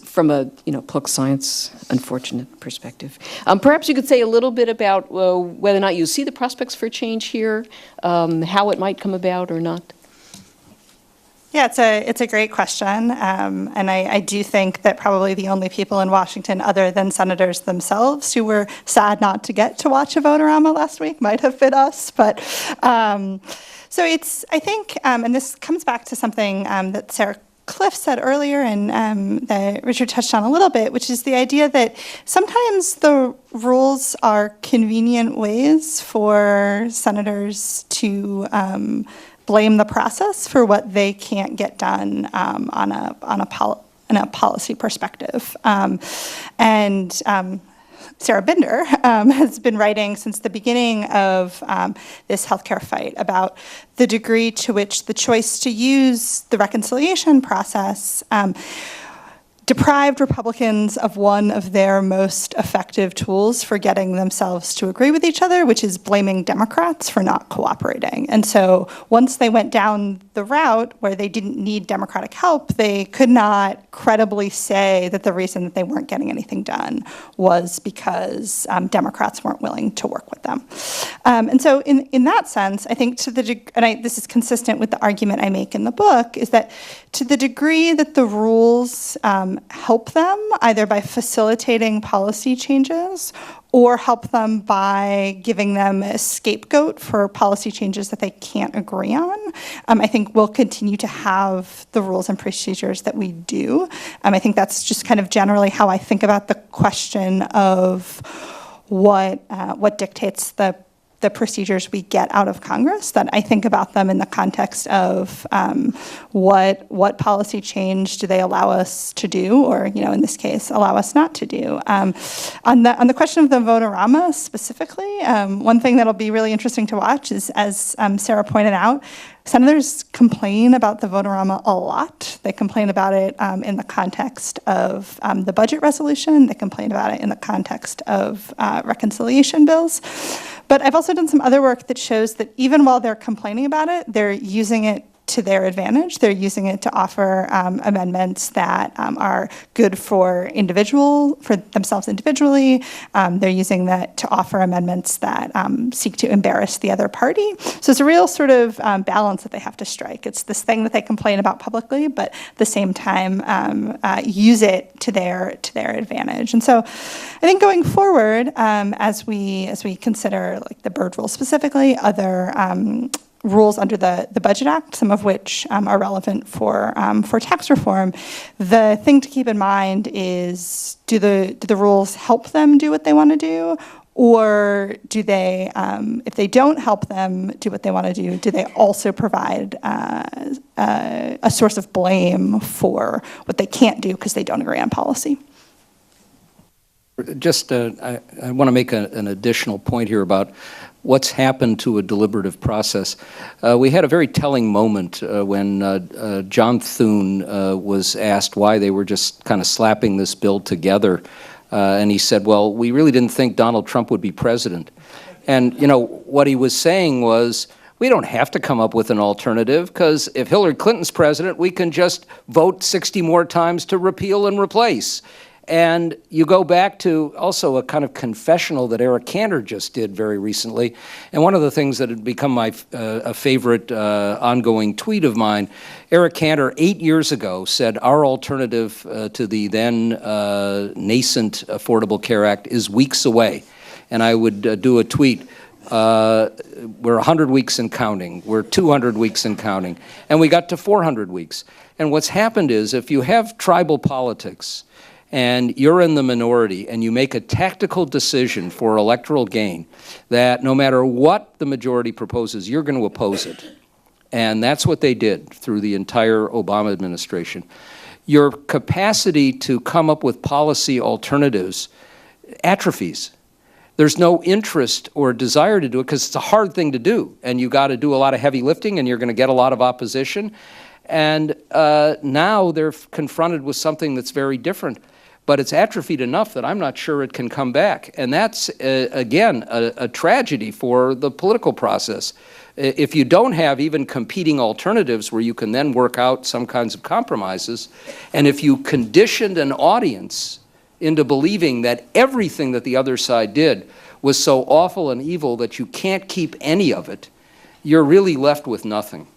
From a political science unfortunate perspective. Perhaps you could say a little bit about whether or not you see the prospects for change here, how it might come about or not. Yeah, it's a great question, and I do think that probably the only people in Washington other than senators themselves who were sad not to get to watch a Vote-A-Rama last week might have been us, but so I think, and this comes back to something that Sarah Cliff said earlier and that Richard touched on a little bit, which is the idea that sometimes the rules are convenient ways for senators to blame the process for what they can't get done on a policy perspective. Sarah Binder has been writing since the beginning of this healthcare fight about the degree to which the choice to use the reconciliation process deprived Republicans of one of their most effective tools for getting themselves to agree with each other, which is blaming Democrats for not cooperating. And so once they went down the route where they didn't need Democratic help, they could not credibly say that the reason that they weren't getting anything done was because Democrats weren't willing to work with them. And so in that sense, I think this is consistent with the argument I make in the book, is that to the degree that the rules help them either by facilitating policy changes or help them by giving them a scapegoat for policy changes that they can't agree on, I think we'll continue to have the rules and procedures that we do. I think that's just kind of generally how I think about the question of what dictates the procedures we get out of Congress, that I think about them in the context of what policy change do they allow us to do, or in this case, allow us not to do. On the question of the Vote-A-Rama specifically, one thing that'll be really interesting to watch is, as Sarah pointed out, senators complain about the Vote-A-Rama a lot. They complain about it in the context of the budget resolution. They complain about it in the context of reconciliation bills. But I've also done some other work that shows that even while they're complaining about it, they're using it to their advantage. They're using it to offer amendments that are good for themselves individually. They're using that to offer amendments that seek to embarrass the other party. So it's a real sort of balance that they have to strike. It's this thing that they complain about publicly, but at the same time use it to their advantage. And so I think going forward, as we consider like the Byrd Rule specifically, other rules under the Budget Act, some of which are relevant for tax reform. The thing to keep in mind is, do the rules help them do what they want to do, or do they, if they don't help them do what they want to do they also provide a source of blame for what they can't do because they don't agree on policy? Just, I want to make an additional point here about what's happened to a deliberative process. We had a very telling moment when John Thune was asked why they were just kind of slapping this bill together. And he said, well, we really didn't think Donald Trump would be president. And, you know, what he was saying was, we don't have to come up with an alternative, because if Hillary Clinton's president, we can just vote 60 more times to repeal and replace. And you go back to also a kind of confessional that Eric Cantor just did very recently. And one of the things that had become my a favorite ongoing tweet of mine, Eric Cantor 8 years ago said our alternative to the then nascent Affordable Care Act is weeks away. And I would do a tweet, we're 100 weeks and counting, we're 200 weeks and counting, and we got to 400 weeks. And what's happened is, if you have tribal politics, and you're in the minority, and you make a tactical decision for electoral gain, that no matter what the majority proposes, you're going to oppose it. And that's what they did through the entire Obama administration. Your capacity to come up with policy alternatives atrophies. There's no interest or desire to do it because it's a hard thing to do, and you got to do a lot of heavy lifting, and you're going to get a lot of opposition. And now they're confronted with something that's very different. But it's atrophied enough that I'm not sure it can come back. And that's, again, a tragedy for the political process. If you don't have even competing alternatives where you can then work out some kinds of compromises, and if you conditioned an audience into believing that everything that the other side did was so awful and evil that you can't keep any of it, you're really left with nothing.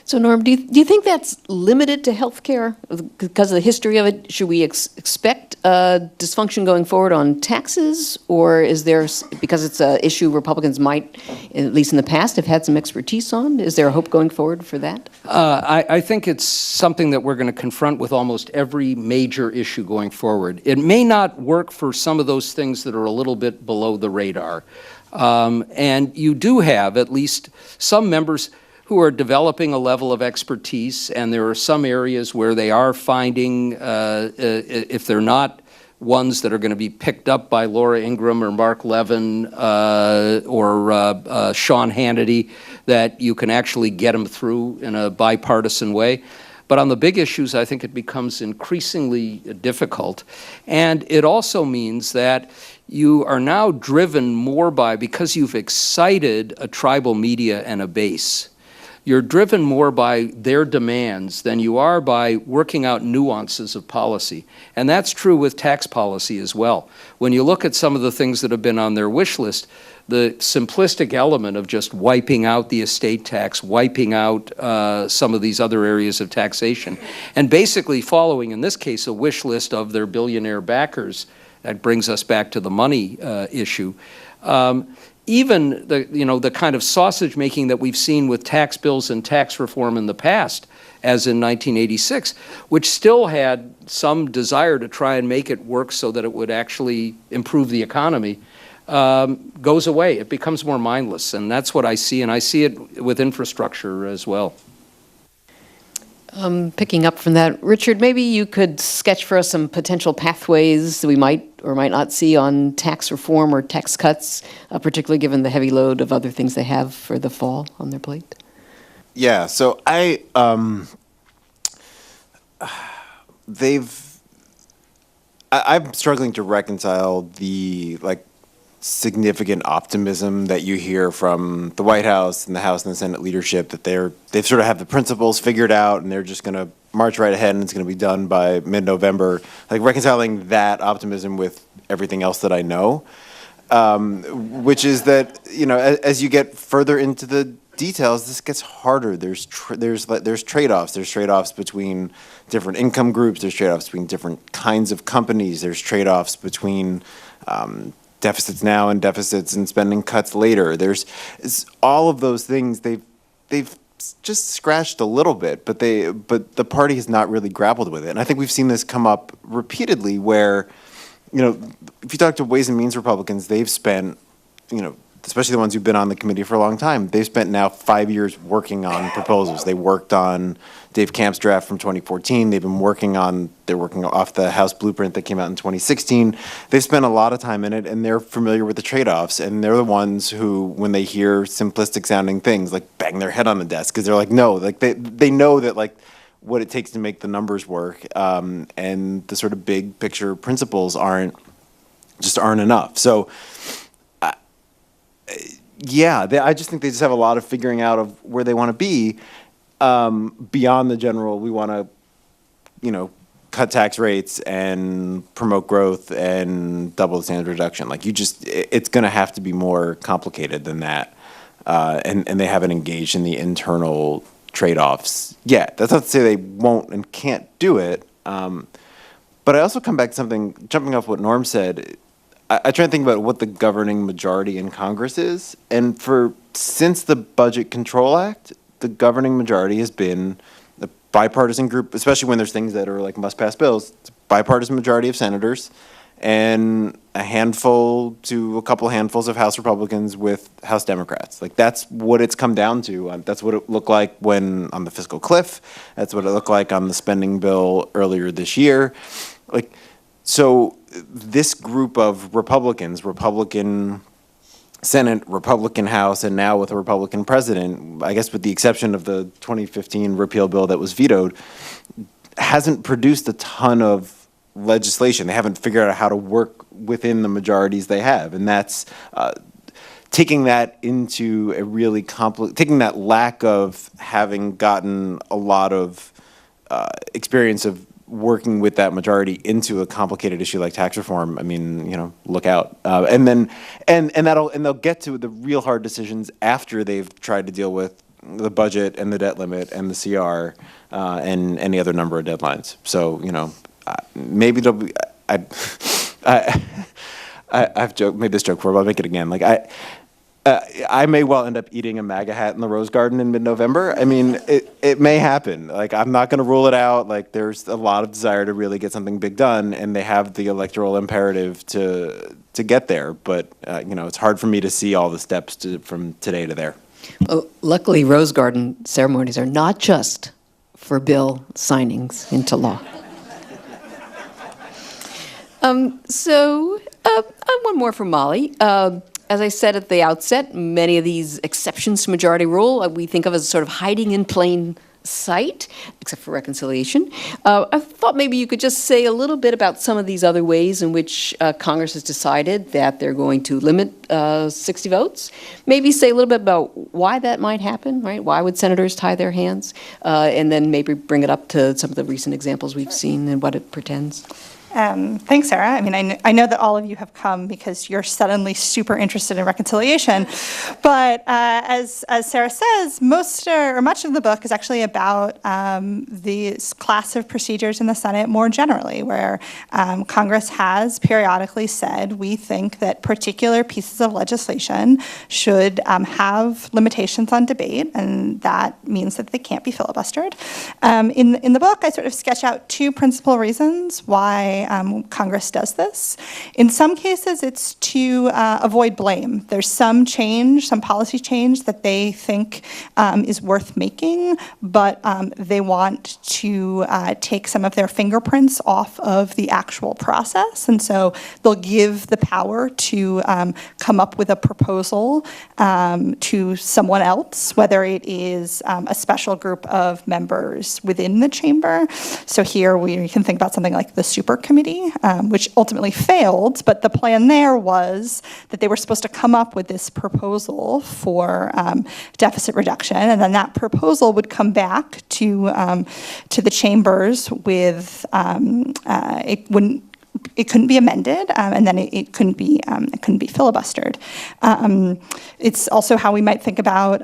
So, Norm, do you think that's limited to healthcare because of the history of it? Should we expect dysfunction going forward on taxes, or is there, because it's an issue Republicans might, at least in the past, have had some expertise on? Is there a hope going forward for that? I think it's something that we're going to confront with almost every major issue going forward. It may not work for some of those things that are a little bit below the radar. And you do have at least some members who are developing a level of expertise, and there are some areas where they are finding, if they're not ones that are going to be picked up by Laura Ingraham or Mark Levin or Sean Hannity, that you can actually get them through in a bipartisan way. But on the big issues, I think it becomes increasingly difficult. And it also means that you are now driven more by, because you've excited a tribal media and a base, you're driven more by their demands than you are by working out nuances of policy. And that's true with tax policy as well. When you look at some of the things that have been on their wish list, the simplistic element of just wiping out the estate tax, wiping out some of these other areas of taxation, and basically following, in this case, a wish list of their billionaire backers. That brings us back to the money issue. Even the kind of sausage making that we've seen with tax bills and tax reform in the past, as in 1986, which still had some desire to try and make it work so that it would actually improve the economy, goes away. It becomes more mindless, and that's what I see, and I see it with infrastructure as well. Picking up from that, Richard, maybe you could sketch for us some potential pathways that we might or might not see on tax reform or tax cuts, particularly given the heavy load of other things they have for the fall on their plate. Yeah, so I'm struggling to reconcile the significant optimism that you hear from the White House and the House and the Senate leadership that they've sort of have the principles figured out and they're just going to march right ahead and it's going to be done by mid-November. Like reconciling that optimism with everything else that I know, which is that, you know, as you get further into the details, this gets harder. There's trade-offs. There's trade-offs between different income groups. There's trade-offs between different kinds of companies. There's trade-offs between deficits now and deficits and spending cuts later. It's all of those things. They've just scratched a little bit, but the party has not really grappled with it. And I think we've seen this come up repeatedly where, you know, if you talk to Ways and Means Republicans, they've spent, you know, especially the ones who've been on the committee for a long time, they've spent now 5 years working on proposals. They worked on Dave Camp's draft from 2014. They're working off the House blueprint that came out in 2016. They've spent a lot of time in it, and they're familiar with the trade-offs, and they're the ones who, when they hear simplistic sounding things, like bang their head on the desk, because they're like, no, like they know that like what it takes to make the numbers work, and the sort of big picture principles aren't enough. So yeah, I just think they just have a lot of figuring out of where they want to be, beyond the general, we want to, you know, cut tax rates and promote growth and double the standard deduction. Like it's going to have to be more complicated than that. And they haven't engaged in the internal trade-offs yet. That's not to say they won't and can't do it. But I also come back to something, jumping off what Norm said, I try to think about what the governing majority in Congress is, and since the Budget Control Act, the governing majority has been a bipartisan group, especially when there's things that are like must-pass bills. It's a bipartisan majority of senators and a couple handfuls of House Republicans with House Democrats. Like that's what it's come down to. That's what it looked like when on the fiscal cliff. That's what it looked like on the spending bill earlier this year. Like so. This group of Republicans, Republican Senate, Republican House, and now with a Republican president, I guess with the exception of the 2015 repeal bill that was vetoed, hasn't produced a ton of legislation. They haven't figured out how to work within the majorities they have. And that's taking that into a really taking that lack of having gotten a lot of experience of working with that majority into a complicated issue like tax reform. I mean, you know, look out. And they'll get to the real hard decisions after they've tried to deal with the budget and the debt limit and the CR and any other number of deadlines. So, you know, maybe there'll be. I've made this joke before, but I'll make it again. Like I may well end up eating a MAGA hat in the Rose Garden in mid-November. I mean, it may happen. Like, I'm not going to rule it out. Like, there's a lot of desire to really get something big done, and they have the electoral imperative to get there. But, you know, it's hard for me to see all the steps from today to there. Well, luckily, Rose Garden ceremonies are not just for bill signings into law. One more for Molly. As I said at the outset, many of these exceptions to majority rule we think of as sort of hiding in plain sight, except for reconciliation. I thought maybe you could just say a little bit about some of these other ways in which Congress has decided that they're going to limit 60 votes. Maybe say a little bit about why that might happen, right? Why would senators tie their hands? And then maybe bring it up to some of the recent examples we've seen and what it pretends. Thanks, Sarah. I mean, I know that all of you have come because you're suddenly super interested in reconciliation. But as Sarah says, much of the book is actually about the class of procedures in the Senate more generally, where Congress has periodically said we think that particular pieces of legislation should have limitations on debate, and that means that they can't be filibustered. In the book, I sort of sketch out two principal reasons why Congress does this. In some cases, it's to avoid blame. There's some policy change that they think is worth making, but they want to take some of their fingerprints off of the actual process. And so they'll give the power to come up with a proposal to someone else, whether it is a special group of members within the chamber. So here we can think about something like the super Committee, which ultimately failed, but the plan there was that they were supposed to come up with this proposal for deficit reduction, and then that proposal would come back to the chambers with it couldn't be amended, and then it couldn't be filibustered. It's also how we might think about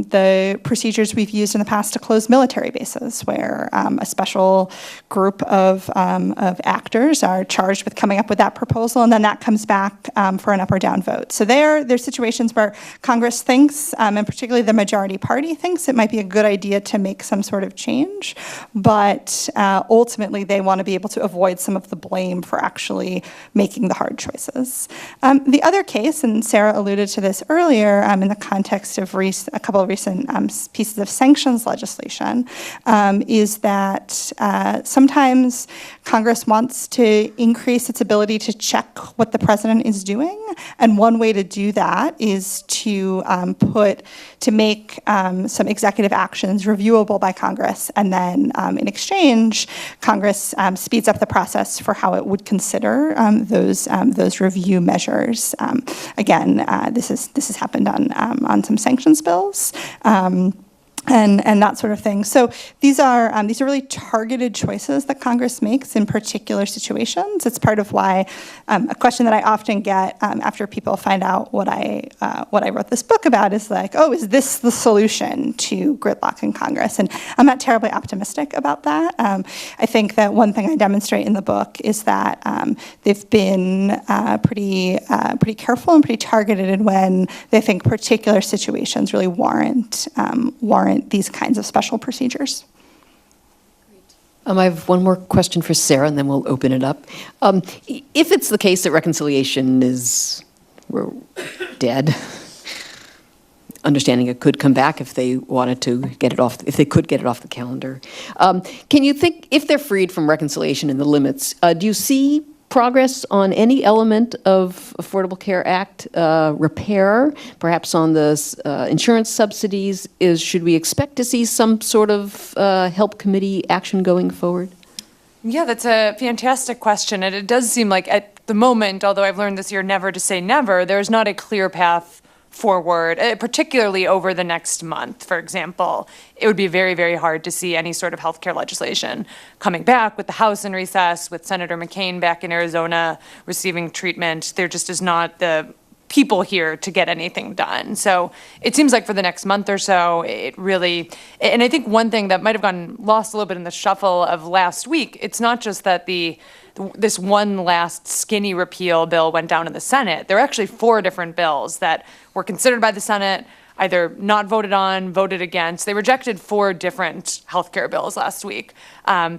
the procedures we've used in the past to close military bases, where a special group of actors are charged with coming up with that proposal, and then that comes back for an up or down vote. So there's situations where Congress thinks, and particularly the majority party thinks, it might be a good idea to make some sort of change, but ultimately they want to be able to avoid some of the blame for actually making the hard choices. The other case, and Sarah alluded to this earlier in the context of a couple of recent pieces of sanctions legislation, is that sometimes Congress wants to increase its ability to check what the president is doing, and one way to do that is to make some executive actions reviewable by Congress, and then in exchange, Congress speeds up the process for how it would consider those review measures. Again, this has happened on some sanctions bills. And that sort of thing. So these are really targeted choices that Congress makes in particular situations. It's part of why a question that I often get after people find out what I wrote this book about is like, oh, is this the solution to gridlock in Congress? And I'm not terribly optimistic about that. I think that one thing I demonstrate in the book is that they've been pretty careful and pretty targeted in when they think particular situations really warrant these kinds of special procedures. I have one more question for Sarah, and then we'll open it up. If it's the case that reconciliation we're dead, understanding it could come back if they wanted to get it off, if they could get it off the calendar. Can you think, if they're freed from reconciliation and the limits, do you see progress on any element of Affordable Care Act repair, perhaps on the insurance subsidies? Should we expect to see some sort of help committee action going forward? Yeah, that's a fantastic question. And it does seem like at the moment, although I've learned this year never to say never, there's not a clear path forward, particularly over the next month, for example. It would be very, very hard to see any sort of healthcare legislation coming back with the House in recess, with Senator McCain back in Arizona receiving treatment. There just is not the people here to get anything done. So it seems like for the next month or so, it really, and I think one thing that might have gotten lost a little bit in the shuffle of last week, it's not just that this one last skinny repeal bill went down in the Senate. There are actually 4 different bills that were considered by the Senate, either not voted on, voted against. They rejected 4 different healthcare bills last week.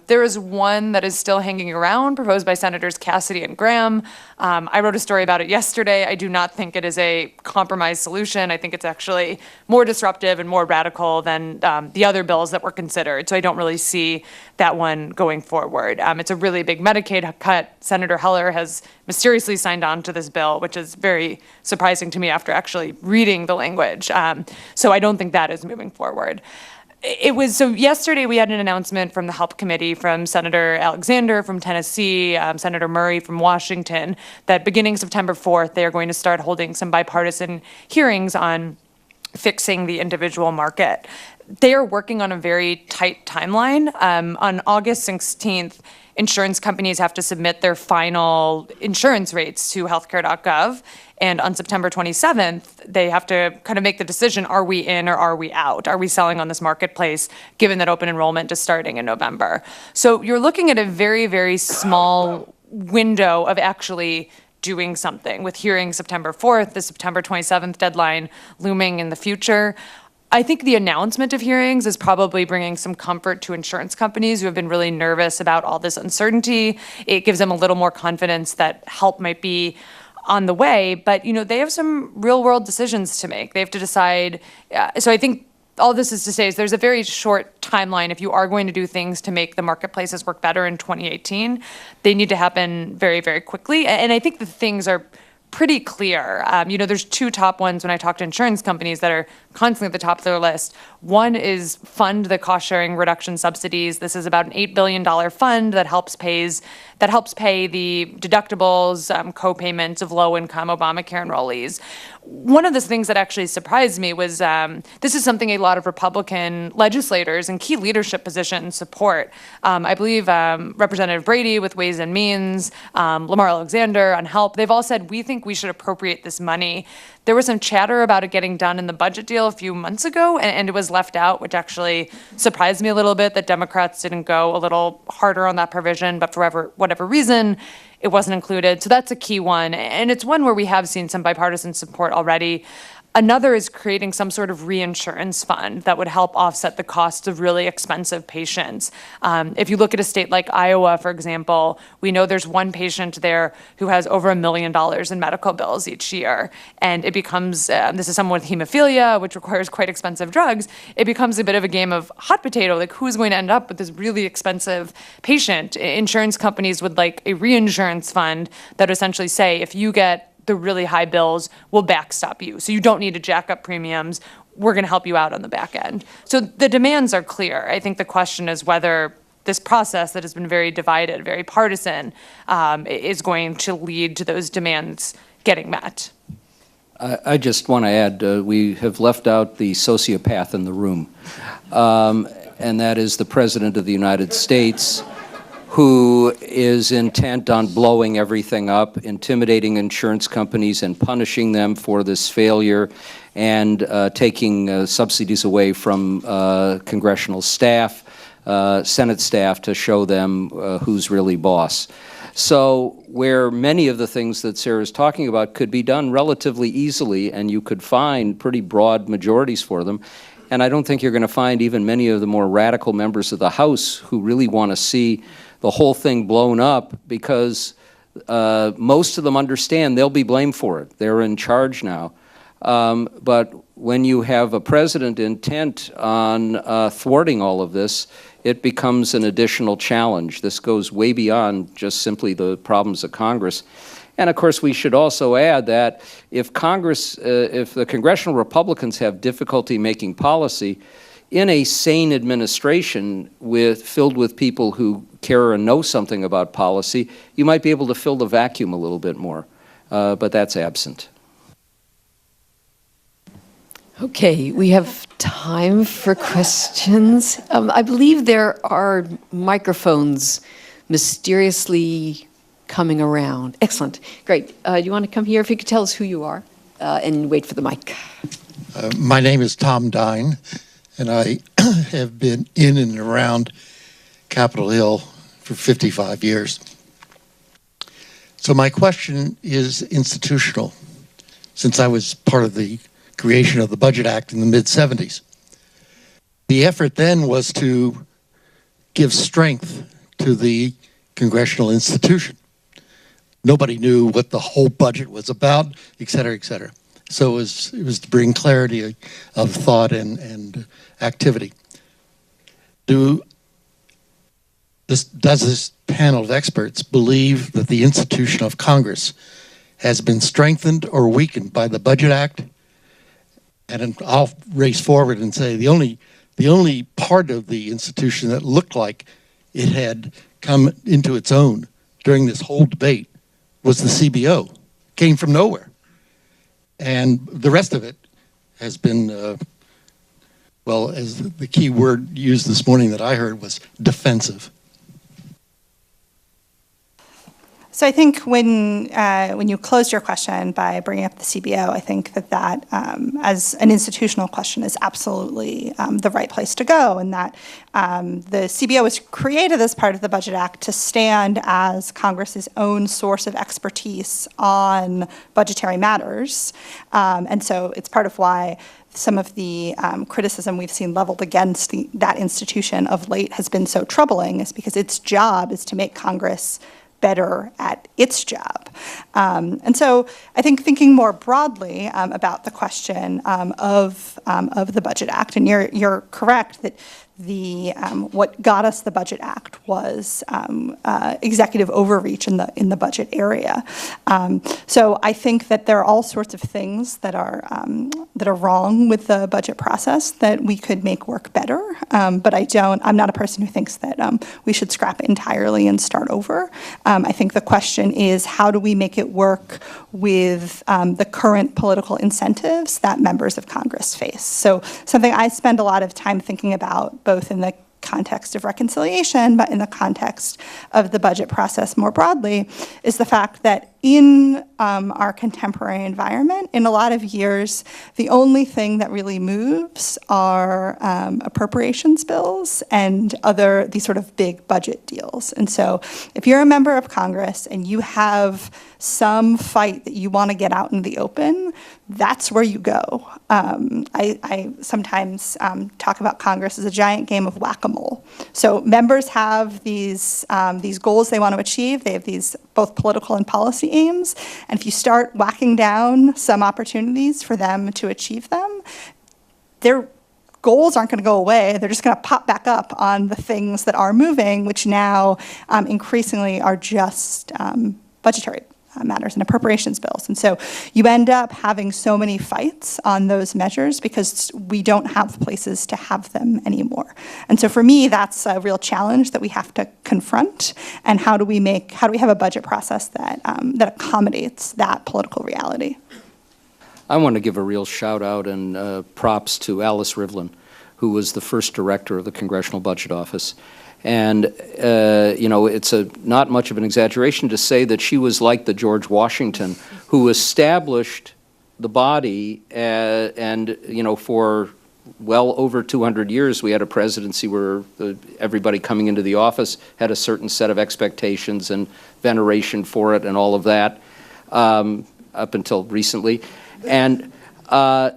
There is one that is still hanging around, proposed by Senators Cassidy and Graham. I wrote a story about it yesterday. I do not think it is a compromise solution. I think it's actually more disruptive and more radical than the other bills that were considered. So I don't really see that one going forward. It's a really big Medicaid cut. Senator Heller has mysteriously signed on to this bill, which is very surprising to me after actually reading the language. So I don't think that is moving forward. So yesterday we had an announcement from the Help Committee from Senator Alexander from Tennessee, Senator Murray from Washington, that beginning September 4th, they are going to start holding some bipartisan hearings on fixing the individual market. They are working on a very tight timeline. On August 16th, insurance companies have to submit their final insurance rates to healthcare.gov. And on September 27th, they have to kind of make the decision, are we in or are we out? Are we selling on this marketplace, given that open enrollment is starting in November? So you're looking at a very, very small window of actually doing something, with hearings September 4th, the September 27th deadline looming in the future. I think the announcement of hearings is probably bringing some comfort to insurance companies who have been really nervous about all this uncertainty. It gives them a little more confidence that help might be on the way, but they have some real world decisions to make. They have to decide. So I think all this is to say is there's a very short timeline. If you are going to do things to make the marketplaces work better in 2018, they need to happen very, very quickly. And I think the things are pretty clear. There's two top ones when I talk to insurance companies that are constantly at the top of their list. One is fund the cost sharing reduction subsidies. This is about an $8 billion fund that helps pay the deductibles, co-payments of low-income Obamacare enrollees. One of the things that actually surprised me was this is something a lot of Republican legislators in key leadership positions support. I believe Representative Brady with Ways and Means, Lamar Alexander on Help, they've all said, we think we should appropriate this money. There was some chatter about it getting done in the budget deal a few months ago, and it was left out, which actually surprised me a little bit that Democrats didn't go a little harder on that provision, but for whatever reason, it wasn't included. So that's a key one, and it's one where we have seen some bipartisan support already. Another is creating some sort of reinsurance fund that would help offset the costs of really expensive patients. If you look at a state like Iowa, for example, we know there's one patient there who has over $1 million in medical bills each year. And it becomes, this is someone with hemophilia, which requires quite expensive drugs. It becomes a bit of a game of hot potato, like who's going to end up with this really expensive patient? Insurance companies would like a reinsurance fund that would essentially say, if you get the really high bills, will backstop you. So you don't need to jack up premiums. We're going to help you out on the back end. So the demands are clear. I think the question is whether this process that has been very divided, very partisan, is going to lead to those demands getting met. I just want to add, we have left out the sociopath in the room, and that is the President of the United States, who is intent on blowing everything up, intimidating insurance companies and punishing them for this failure, and taking subsidies away from congressional staff, Senate staff, to show them who's really boss. So where many of the things that Sarah's talking about could be done relatively easily, and you could find pretty broad majorities for them, and I don't think you're going to find even many of the more radical members of the House who really want to see the whole thing blown up, because most of them understand they'll be blamed for it. They're in charge now. But when you have a president intent on thwarting all of this, it becomes an additional challenge. This goes way beyond just simply the problems of Congress. And of course, we should also add that if if the congressional Republicans have difficulty making policy, in a sane administration filled with people who care and know something about policy, you might be able to fill the vacuum a little bit more, but that's absent. Okay, we have time for questions. I believe there are microphones mysteriously coming around. Excellent, great. You want to come here? If you could tell us who you are and wait for the mic. My name is Tom Dine, and I have been in and around Capitol Hill for 55 years. So my question is institutional, since I was part of the creation of the Budget Act in the mid-'70s. The effort then was to give strength to the congressional institution. Nobody knew what the whole budget was about, et cetera, et cetera. So it was to bring clarity of thought and activity. Does this panel of experts believe that the institution of Congress has been strengthened or weakened by the Budget Act? And I'll race forward and say the only part of the institution that looked like it had come into its own during this whole debate was the CBO. Came from nowhere. And the rest of it has been, well, as the key word used this morning that I heard was defensive. So I think when you closed your question by bringing up the CBO, I think that as an institutional question is absolutely the right place to go, and that the CBO was created as part of the Budget Act to stand as Congress's own source of expertise on budgetary matters. And so it's part of why some of the criticism we've seen leveled against that institution of late has been so troubling, is because its job is to make Congress better at its job. And so I think thinking more broadly about the question of the Budget Act, and you're correct that what got us the Budget Act was executive overreach in the budget area. So I think that there are all sorts of things that are wrong with the budget process that we could make work better. But I'm not a person who thinks that we should scrap it entirely and start over. I think the question is, how do we make it work with the current political incentives that members of Congress face? So something I spend a lot of time thinking about, both in the context of reconciliation, but in the context of the budget process more broadly, is the fact that in our contemporary environment, in a lot of years, the only thing that really moves are appropriations bills and these sort of big budget deals. And so if you're a member of Congress and you have some fight that you want to get out in the open, that's where you go. I sometimes talk about Congress as a giant game of whack-a-mole. So members have these goals they want to achieve. They have these both political and policy aims. And if you start whacking down some opportunities for them to achieve them, their goals aren't going to go away. They're just going to pop back up on the things that are moving, which now increasingly are just budgetary matters and appropriations bills. And so you end up having so many fights on those measures because we don't have places to have them anymore. And so for me, that's a real challenge that we have to confront. And how do we have a budget process that accommodates that political reality? I want to give a real shout out and props to Alice Rivlin, who was the first director of the Congressional Budget Office. And, it's not much of an exaggeration to say that she was like the George Washington who established the body and, for well over 200 years, we had a presidency where everybody coming into the office had a certain set of expectations and veneration for it and all of that up until recently. And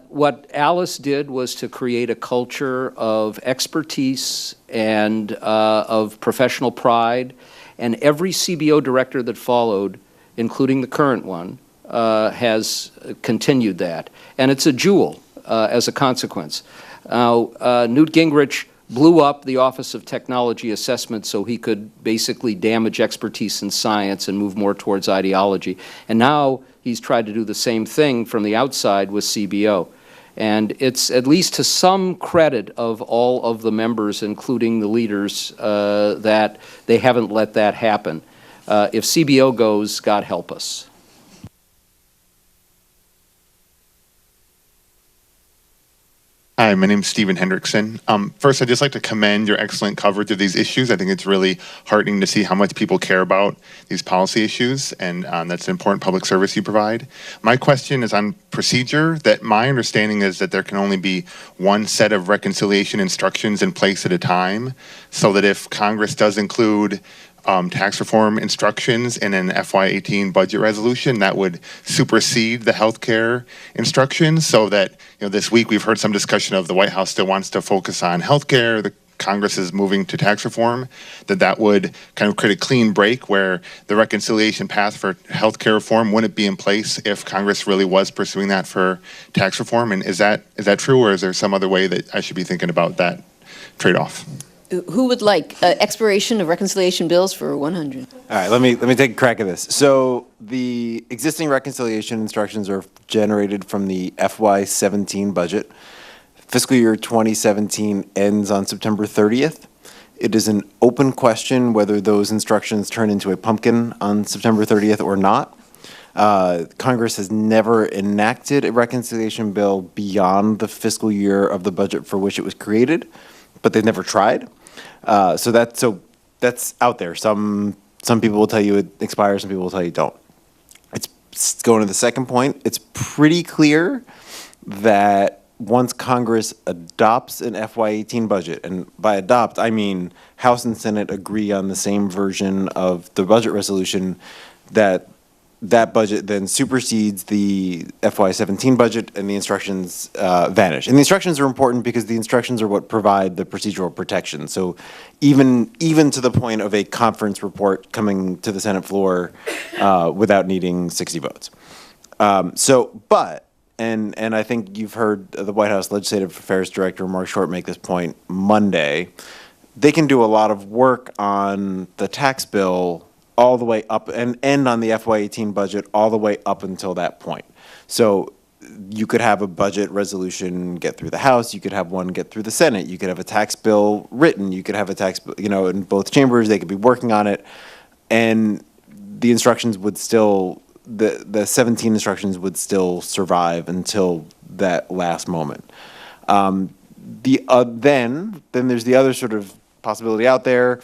what Alice did was to create a culture of expertise and of professional pride, and every CBO director that followed, including the current one, has continued that. And it's a jewel as a consequence. Newt Gingrich blew up the Office of Technology Assessment so he could basically damage expertise in science and move more towards ideology. And now he's tried to do the same thing from the outside with CBO. And it's at least to some credit of all of the members, including the leaders, that they haven't let that happen. If CBO goes, God help us. Hi, my name is Stephen Hendrickson. First, I'd just like to commend your excellent coverage of these issues. I think it's really heartening to see how much people care about these policy issues, and that's an important public service you provide. My question is on procedure. That my understanding is that there can only be one set of reconciliation instructions in place at a time, so that if Congress does include tax reform instructions in an FY18 budget resolution, that would supersede the healthcare instructions, so that this week we've heard some discussion of the White House still wants to focus on healthcare, the Congress is moving to tax reform, that would kind of create a clean break where the reconciliation path for healthcare reform wouldn't be in place if Congress really was pursuing that for tax reform. And is that true, or is there some other way that I should be thinking about that trade-off? Who would like expiration of reconciliation bills for 100? All right, let me take a crack at this. So the existing reconciliation instructions are generated from the FY17 budget. Fiscal year 2017 ends on September 30th. It is an open question whether those instructions turn into a pumpkin on September 30th or not. Congress has never enacted a reconciliation bill beyond the fiscal year of the budget for which it was created, but they've never tried. So that's out there. Some people will tell you it expires, some people will tell you don't. It's going to the second point. It's pretty clear that once Congress adopts an FY18 budget, and by adopt I mean House and Senate agree on the same version of the budget resolution, that budget then supersedes the FY17 budget, and the instructions vanish. And the instructions are important because the instructions are what provide the procedural protection. So even to the point of a conference report coming to the Senate floor without needing 60 votes. But and I think you've heard the White House Legislative Affairs Director Mark Short make this point Monday. They can do a lot of work on the tax bill all the way up and end on the FY18 budget all the way up until that point. So you could have a budget resolution get through the House, you could have one get through the Senate, you could have a tax bill written, you could have a tax bill, in both chambers, they could be working on it, and the instructions would still, the 17 instructions would still survive until that last moment. Then there's the other sort of possibility out there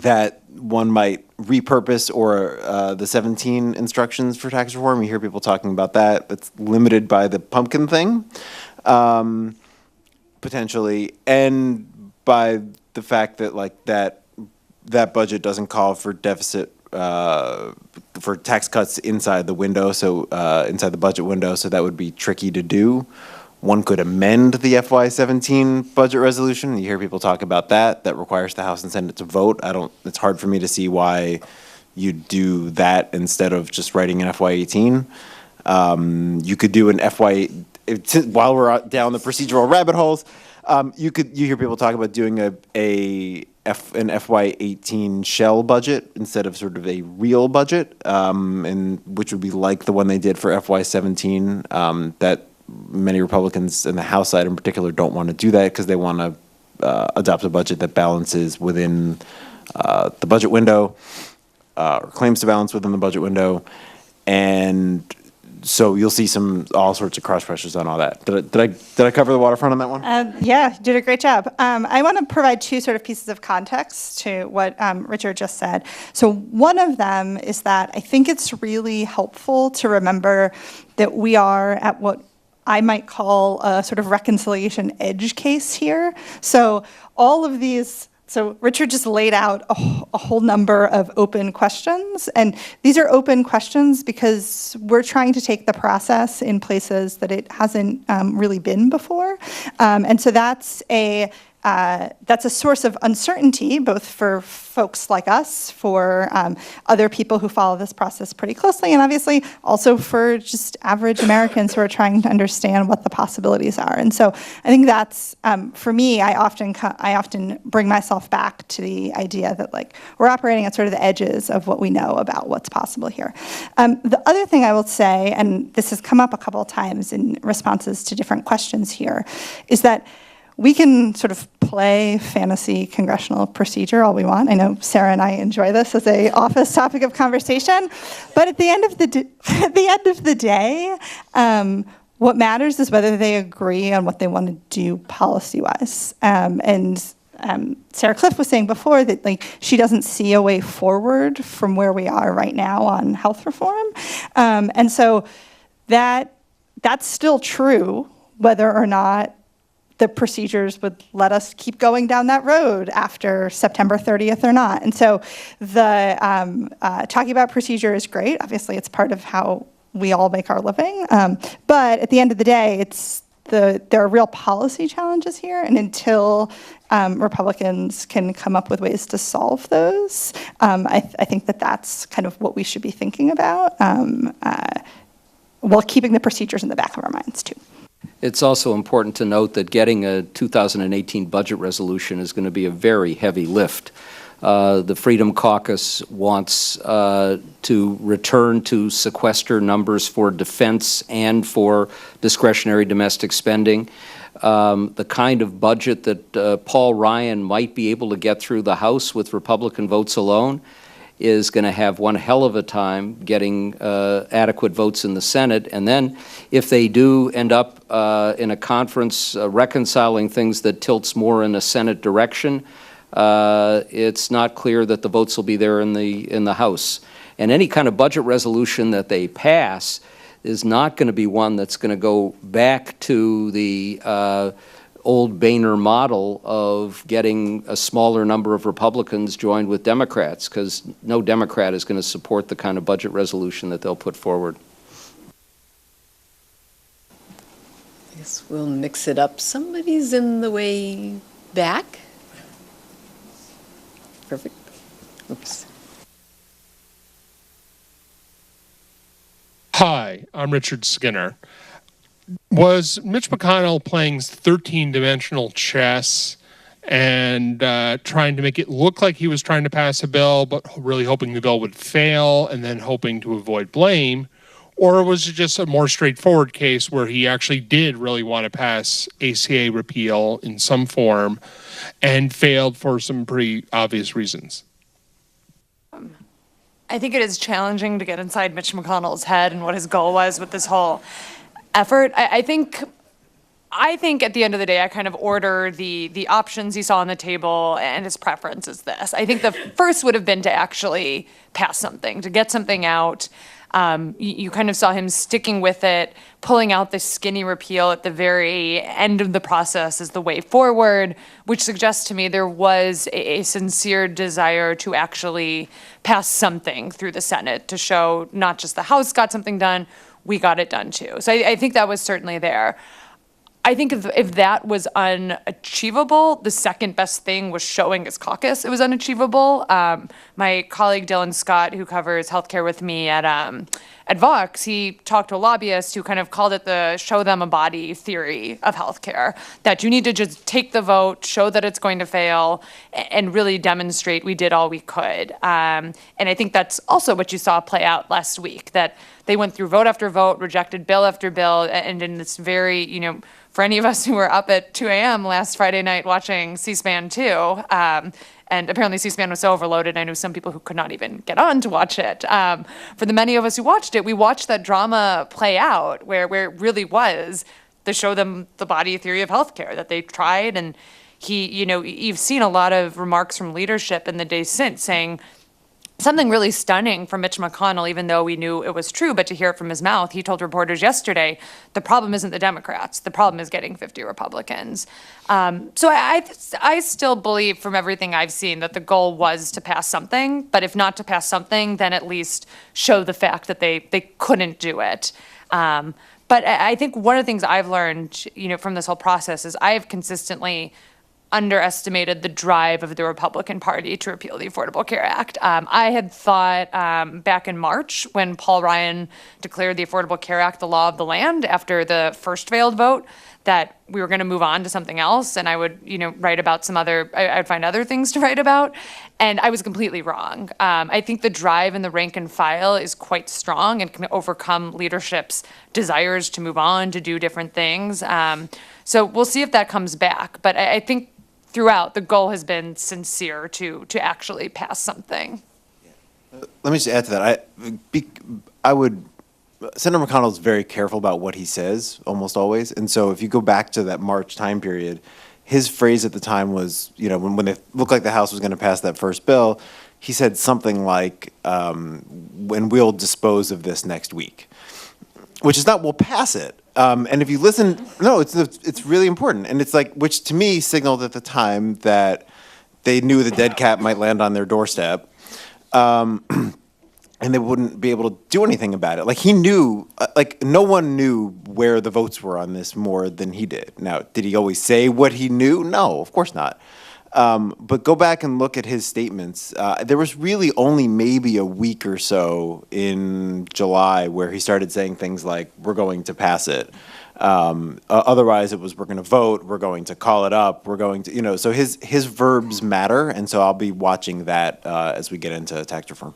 that one might repurpose or the 17 instructions for tax reform. You hear people talking about that. It's limited by the pumpkin thing, potentially, and by the fact that that budget doesn't call for deficit for tax cuts inside the window, so inside the budget window. So that would be tricky to do. One could amend the FY17 budget resolution. You hear people talk about that. That requires the House and Senate to vote. It's hard for me to see why you do that instead of just writing an FY18. You could do an while we're down the procedural rabbit holes, you hear people talk about doing an FY18 shell budget instead of sort of a real budget, and which would be like the one they did for FY17, that many Republicans in the House side in particular don't want to do that because they want to adopt a budget that balances within the budget window, or claims to balance within the budget window. And so you'll see all sorts of cross pressures on all that. Did I cover the waterfront on that one? Yeah, you did a great job. I want to provide two sort of pieces of context to what Richard just said. So one of them is that I think it's really helpful to remember that we are at what I might call a sort of reconciliation edge case here. So all of these, so Richard just laid out a whole number of open questions, and these are open questions because we're trying to take the process in places that it hasn't really been before. And so that's a source of uncertainty, both for folks like us, for other people who follow this process pretty closely, and obviously also for just average Americans who are trying to understand what the possibilities are. And so I think that's, for me, I often bring myself back to the idea that we're operating at sort of the edges of what we know about what's possible here. The other thing I will say, and this has come up a couple of times in responses to different questions here, is that we can sort of play fantasy congressional procedure all we want. I know Sarah and I enjoy this as an office topic of conversation, but at the end of the day, what matters is whether they agree on what they want to do policy-wise. And Sarah Cliff was saying before that she doesn't see a way forward from where we are right now on health reform, and so that's still true, whether or not the procedures would let us keep going down that road after September 30th or not. And so the talking about procedure is great. Obviously, it's part of how we all make our living. But at the end of the day, there are real policy challenges here. And until Republicans can come up with ways to solve those, I think that's kind of what we should be thinking about, while keeping the procedures in the back of our minds, too. It's also important to note that getting a 2018 budget resolution is going to be a very heavy lift. The Freedom Caucus wants to return to sequester numbers for defense and for discretionary domestic spending. The kind of budget that Paul Ryan might be able to get through the House with Republican votes alone is going to have one hell of a time getting adequate votes in the Senate. And then if they do end up in a conference reconciling things that tilts more in a Senate direction, it's not clear that the votes will be there in the House. And any kind of budget resolution that they pass is not going to be one that's going to go back to the old Boehner model of getting a smaller number of Republicans joined with Democrats, because no Democrat is going to support the kind of budget resolution that they'll put forward. I guess we'll mix it up. Somebody's in the way back. Perfect. Oops. Hi, I'm Richard Skinner. Was Mitch McConnell playing 13-dimensional chess and trying to make it look like he was trying to pass a bill, but really hoping the bill would fail and then hoping to avoid blame? Or was it just a more straightforward case where he actually did really want to pass ACA repeal in some form and failed for some pretty obvious reasons? I think it is challenging to get inside Mitch McConnell's head and what his goal was with this whole effort. I think at the end of the day, I kind of order the options he saw on the table, and his preference is this. I think the first would have been to actually pass something, to get something out. You kind of saw him sticking with it, pulling out the skinny repeal at the very end of the process as the way forward, which suggests to me there was a sincere desire to actually pass something through the Senate to show not just the House got something done, we got it done too. So I think that was certainly there. I think if that was unachievable, the second best thing was showing his caucus it was unachievable. My colleague Dylan Scott, who covers healthcare with me at Vox, he talked to a lobbyist who kind of called it the show them a body theory of healthcare, that you need to just take the vote, show that it's going to fail, and really demonstrate we did all we could. And I think that's also what you saw play out last week, that they went through vote after vote, rejected bill after bill, and in this very, for any of us who were up at 2 a.m. last Friday night watching C-SPAN 2, and apparently C-SPAN was so overloaded, I knew some people who could not even get on to watch it. For the many of us who watched it, we watched that drama play out where it really was to show them the body theory of healthcare, that they tried, and you've seen a lot of remarks from leadership in the days since saying, something really stunning from Mitch McConnell, even though we knew it was true, but to hear it from his mouth, he told reporters yesterday, the problem isn't the Democrats, the problem is getting 50 Republicans. So I still believe from everything I've seen that the goal was to pass something, but if not to pass something, then at least show the fact that they couldn't do it. But I think one of the things I've learned, from this whole process is I have consistently underestimated the drive of the Republican Party to repeal the Affordable Care Act. I had thought back in March when Paul Ryan declared the Affordable Care Act the law of the land after the first failed vote, that we were going to move on to something else, and I would, write about I would find other things to write about, and I was completely wrong. I think the drive in the rank and file is quite strong and can overcome leadership's desires to move on, to do different things. So we'll see if that comes back, but I think throughout, the goal has been sincere to actually pass something. Let me just add to that. Senator McConnell's very careful about what he says, almost always. And so if you go back to that March time period, his phrase at the time was, when it looked like the House was going to pass that first bill, he said something like, when we'll dispose of this next week, which is not, we'll pass it. And if you listen, no, it's really important. And it's like, which to me signaled at the time that they knew the dead cat might land on their doorstep. And they wouldn't be able to do anything about it. Like he knew, no one knew where the votes were on this more than he did. Now, did he always say what he knew? No, of course not. But go back and look at his statements. There was really only maybe a week or so in July where he started saying things like, we're going to pass it. Otherwise, it was, we're going to vote, we're going to call it up, we're going to, so his verbs matter. And so I'll be watching that as we get into tax reform.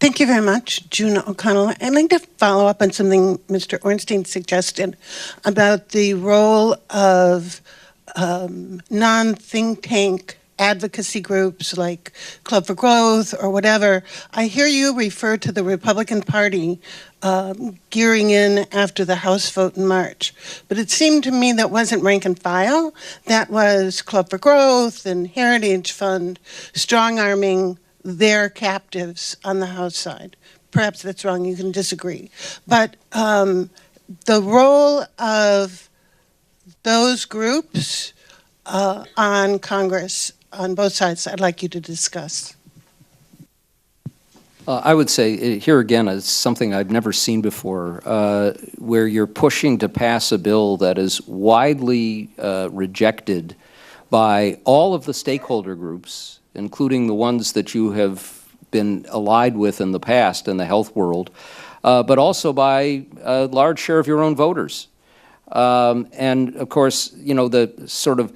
Thank you very much, June O'Connell. I'd like to follow up on something Mr. Ornstein suggested about the role of non-think tank advocacy groups like Club for Growth or whatever. I hear you refer to the Republican Party gearing in after the House vote in March. But it seemed to me that wasn't rank and file. That was Club for Growth and Heritage Fund strong-arming their captives on the House side. Perhaps that's wrong, you can disagree. But the role of those groups on Congress, on both sides, I'd like you to discuss. I would say here again is something I've never seen before, where you're pushing to pass a bill that is widely rejected by all of the stakeholder groups, including the ones that you have been allied with in the past in the health world, but also by a large share of your own voters. And of course, you know, the sort of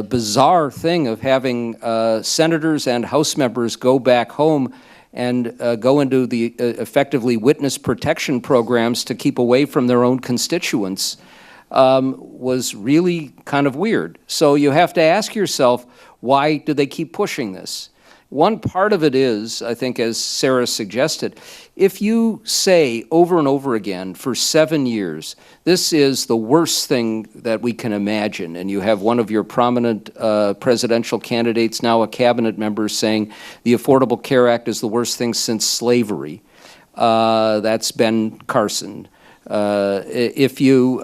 bizarre thing of having senators and House members go back home and go into the effectively witness protection programs to keep away from their own constituents was really kind of weird. So you have to ask yourself, why do they keep pushing this? One part of it is, I think, as Sarah suggested, if you say over and over again for 7 years, this is the worst thing that we can imagine, and you have one of your prominent presidential candidates, now a cabinet member, saying the Affordable Care Act is the worst thing since slavery. That's Ben Carson. If you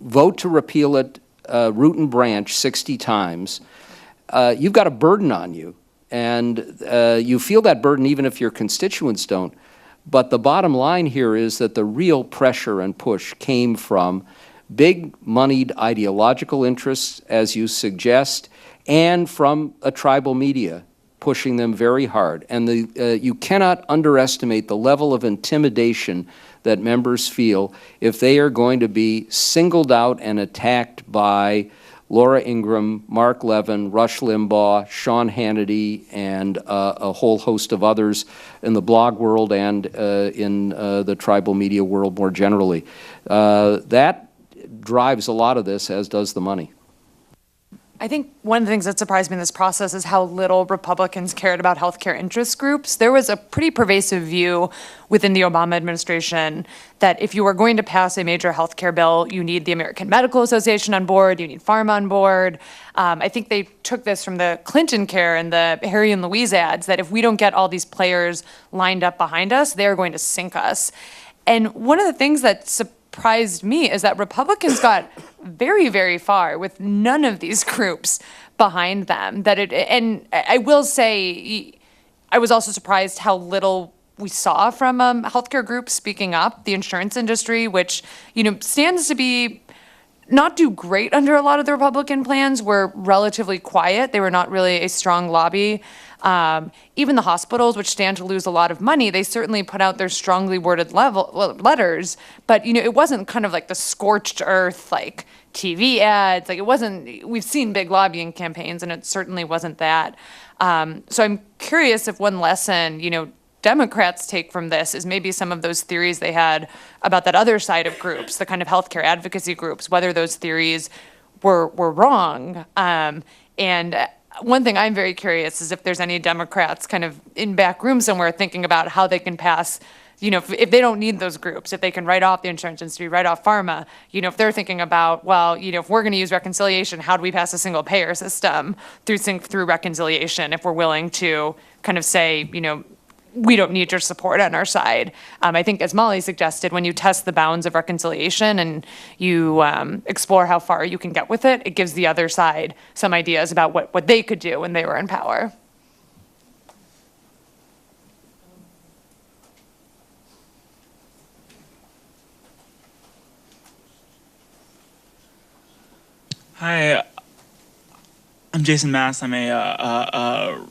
vote to repeal it root and branch 60 times, you've got a burden on you, and you feel that burden even if your constituents don't. But the bottom line here is that the real pressure and push came from big moneyed ideological interests, as you suggest, and from a tribal media pushing them very hard. And you cannot underestimate the level of intimidation that members feel if they are going to be singled out and attacked by Laura Ingraham, Mark Levin, Rush Limbaugh, Sean Hannity, and a whole host of others in the blog world and in the tribal media world more generally. That drives a lot of this, as does the money. I think one of the things that surprised me in this process is how little Republicans cared about healthcare interest groups. There was a pretty pervasive view within the Obama administration that if you were going to pass a major healthcare bill, you need the American Medical Association on board, you need pharma on board. I think they took this from the Clinton Care and the Harry and Louise ads, that if we don't get all these players lined up behind us, they're going to sink us. And one of the things that surprised me is that Republicans got very, very far with none of these groups behind them. And I will say, I was also surprised how little we saw from healthcare groups speaking up. The insurance industry, which stands to be not do great under a lot of the Republican plans, were relatively quiet. They were not really a strong lobby. Even the hospitals, which stand to lose a lot of money, they certainly put out their strongly worded letters, but it wasn't kind of like the scorched earth, like TV ads. Like it wasn't. We've seen big lobbying campaigns, and it certainly wasn't that. So I'm curious if one lesson, Democrats take from this is maybe some of those theories they had about that other side of groups, the kind of healthcare advocacy groups, whether those theories were wrong. And one thing I'm very curious is if there's any Democrats kind of in back room somewhere thinking about how they can pass, if they don't need those groups, if they can write off the insurance industry, write off pharma, if they're thinking about, well, if we're going to use reconciliation, how do we pass a single payer system through reconciliation if we're willing to kind of say, we don't need your support on our side. I think, as Molly suggested, when you test the bounds of reconciliation and you explore how far you can get with it, it gives the other side some ideas about what they could do when they were in power. Hi, I'm Jason Mass. I'm a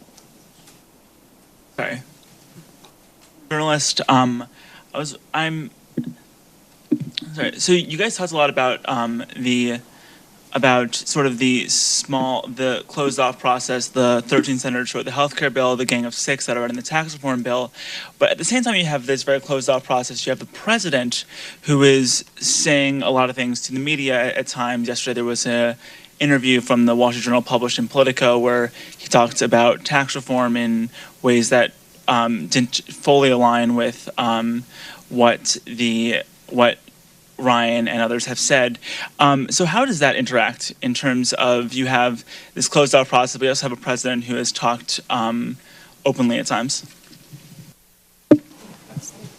journalist. I'm sorry. So you guys talked a lot about sort of the closed off process, the 13 senators wrote the healthcare bill, the Gang of Six that are in the tax reform bill. But at the same time, you have this very closed off process. You have the president who is saying a lot of things to the media at times. Yesterday, there was an interview from the Wall Street Journal published in Politico where he talked about tax reform in ways that didn't fully align with what Ryan and others have said. So how does that interact in terms of you have this closed off process, but you also have a president who has talked openly at times?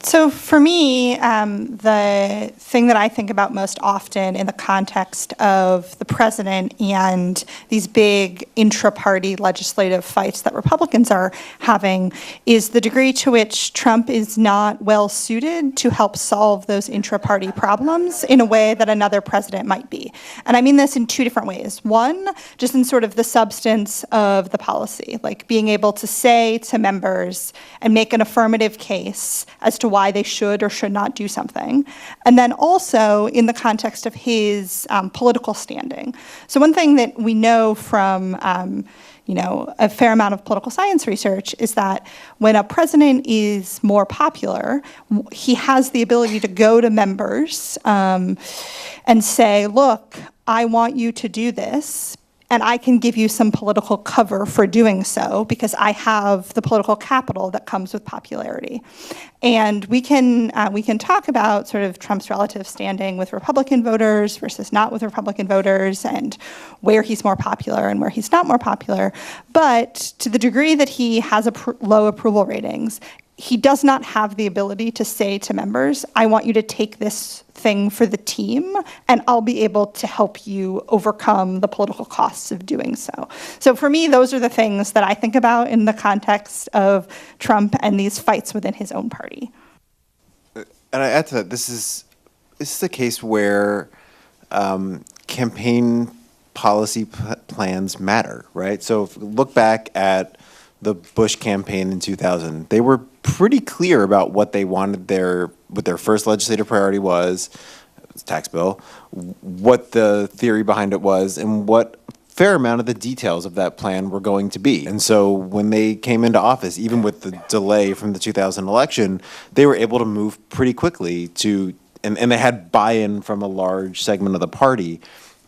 So for me, the thing that I think about most often in the context of the president and these big intra-party legislative fights that Republicans are having is the degree to which Trump is not well suited to help solve those intra-party problems in a way that another president might be. And I mean this in two different ways. One, just in sort of the substance of the policy, like being able to say to members and make an affirmative case as to why they should or should not do something. And then also in the context of his political standing. So one thing that we know from a fair amount of political science research is that when a president is more popular, he has the ability to go to members and say, look, I want you to do this, and I can give you some political cover for doing so because I have the political capital that comes with popularity. And we can talk about sort of Trump's relative standing with Republican voters versus not with Republican voters and where he's more popular and where he's not more popular. But to the degree that he has low approval ratings, he does not have the ability to say to members, I want you to take this thing for the team, and I'll be able to help you overcome the political costs of doing so. So for me, those are the things that I think about in the context of Trump and these fights within his own party. And I add to that, this is a case where campaign policy plans matter, right? So if we look back at the Bush campaign in 2000, they were pretty clear about what they wanted what their first legislative priority was, tax bill, what the theory behind it was, and what a fair amount of the details of that plan were going to be. And so when they came into office, even with the delay from the 2000 election, they were able to move pretty quickly and they had buy-in from a large segment of the party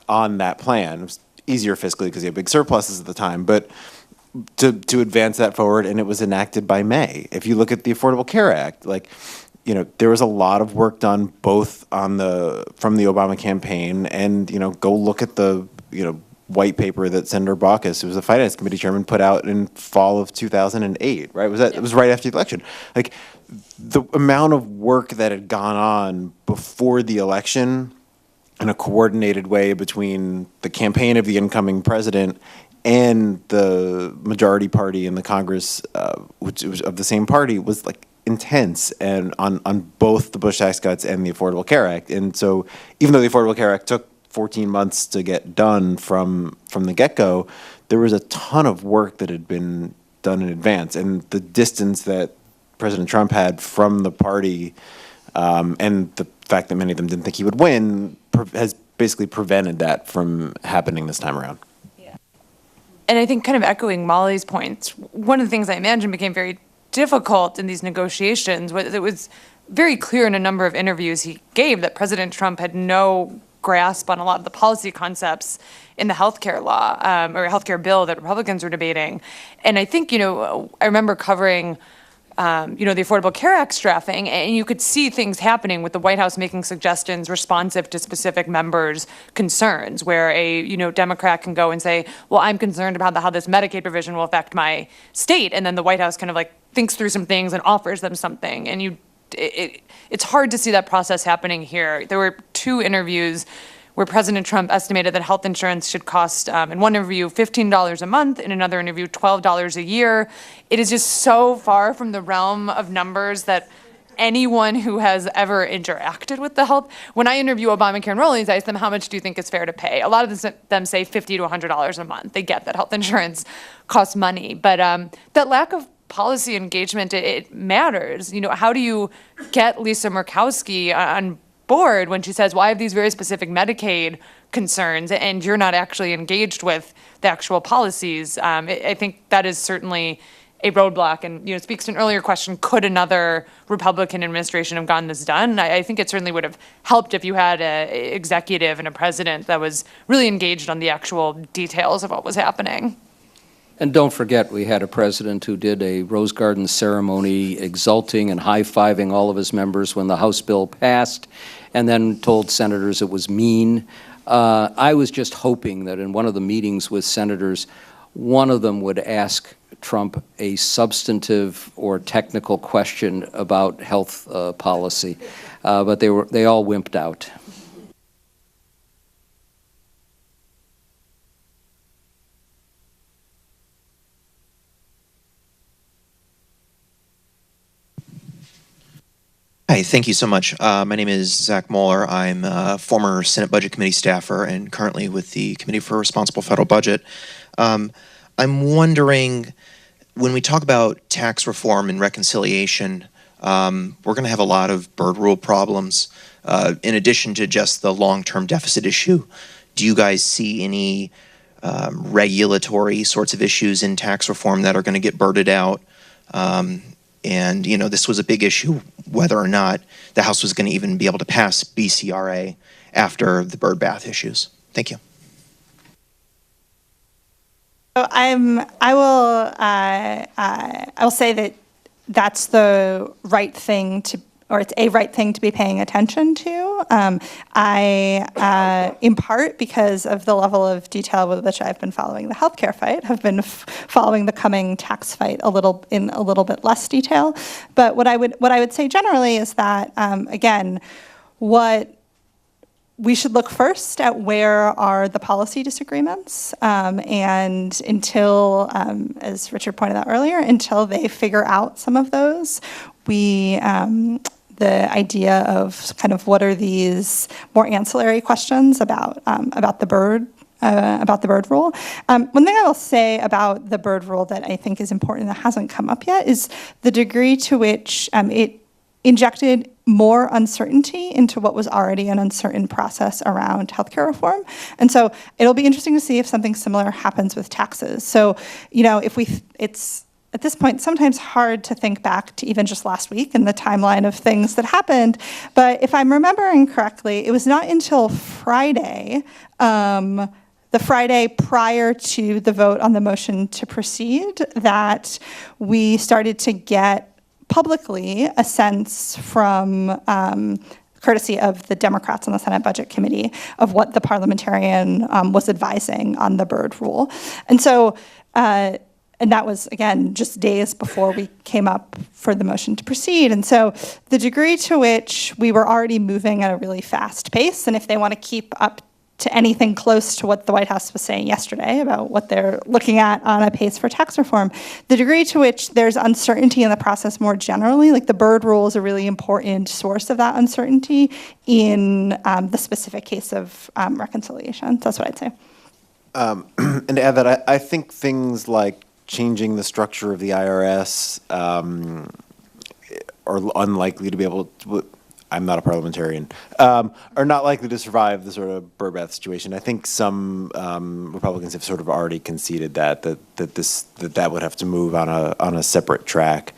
on that plan. It was easier fiscally because they had big surpluses at the time, but to advance that forward, and it was enacted by May. If you look at the Affordable Care Act, there was a lot of work done both from the Obama campaign and, go look at the, white paper that Senator Baucus, who was the Finance Committee chairman, put out in fall of 2008, right? It was right after the election. The amount of work that had gone on before the election in a coordinated way between the campaign of the incoming president and the majority party in the Congress, which was of the same party, was intense and on both the Bush tax cuts and the Affordable Care Act. And so even though the Affordable Care Act took 14 months to get done from the get-go, there was a ton of work that had been done in advance. And the distance that President Trump had from the party and the fact that many of them didn't think he would win has basically prevented that from happening this time around. And I think kind of echoing Molly's points, one of the things I imagine became very difficult in these negotiations was it was very clear in a number of interviews he gave that President Trump had no grasp on a lot of the policy concepts in the healthcare law or healthcare bill that Republicans were debating. And I think, I remember covering the Affordable Care Act drafting, and you could see things happening with the White House making suggestions responsive to specific members' concerns, where a Democrat can go and say, well, I'm concerned about how this Medicaid provision will affect my state, and then the White House kind of thinks through some things and offers them something, and it's hard to see that process happening here. There were 2 interviews where President Trump estimated that health insurance should cost, in one interview, $15 a month, in another interview, $12 a year. It is just so far from the realm of numbers that anyone who has ever interacted with the health. When I interview Obamacare enrollees, I ask them, how much do you think is fair to pay? A lot of them say $50 to $100 a month. They get that health insurance costs money. But that lack of policy engagement, it matters. How do you get Lisa Murkowski on board when she says, well, I have these very specific Medicaid concerns and you're not actually engaged with the actual policies? I think that is certainly a roadblock, and it speaks to an earlier question, could another Republican administration have gotten this done? I think it certainly would have helped if you had an executive and a president that was really engaged on the actual details of what was happening. And don't forget, we had a president who did a Rose Garden ceremony exulting and high-fiving all of his members when the House bill passed, and then told senators it was mean. I was just hoping that in one of the meetings with senators, one of them would ask trump a substantive or technical question about health policy, but they all wimped out. Hi, thank you so much. My name is Zach Moeller. I'm a former Senate Budget Committee staffer and currently with the Committee for Responsible Federal Budget. I'm wondering, when we talk about tax reform and reconciliation, we're going to have a lot of bird rule problems. In addition to just the long-term deficit issue, do you guys see any regulatory sorts of issues in tax reform that are going to get birded out? And, you know, this was a big issue, whether or not the House was going to even be able to pass BCRA after the bird bath issues. Thank you. So I will say that that's the right thing to, or it's a right thing to be paying attention to. In part because of the level of detail with which I've been following the healthcare fight, have been following the coming tax fight in a little bit less detail. But what I would say generally is that again, what we should look first at where are the policy disagreements, and until, as Richard pointed out earlier, until they figure out some of those, the idea of kind of what are these more ancillary questions about the bird rule. One thing I will say about the bird rule that I think is important that hasn't come up yet is the degree to which it injected more uncertainty into what was already an uncertain process around healthcare reform. And so it'll be interesting to see if something similar happens with taxes. So, you know, it's at this point sometimes hard to think back to even just last week and the timeline of things that happened. But if I'm remembering correctly, it was not until Friday, the Friday prior to the vote on the motion to proceed, that we started to get publicly a sense from courtesy of the Democrats on the Senate Budget Committee of what the parliamentarian was advising on the bird rule. And so, and that was, again, just days before we came up for the motion to proceed. And so the degree to which we were already moving at a really fast pace, and if they want to keep up to anything close to what the White House was saying yesterday about what they're looking at on a pace for tax reform, the degree to which there's uncertainty in the process more generally, like the bird rule is a really important source of that uncertainty in the specific case of reconciliation. That's what I'd say. And to add that, I think things like changing the structure of the IRS are unlikely to be able to, I'm not a parliamentarian, are not likely to survive the sort of bird bath situation. I think some Republicans have sort of already conceded that would have to move on a separate track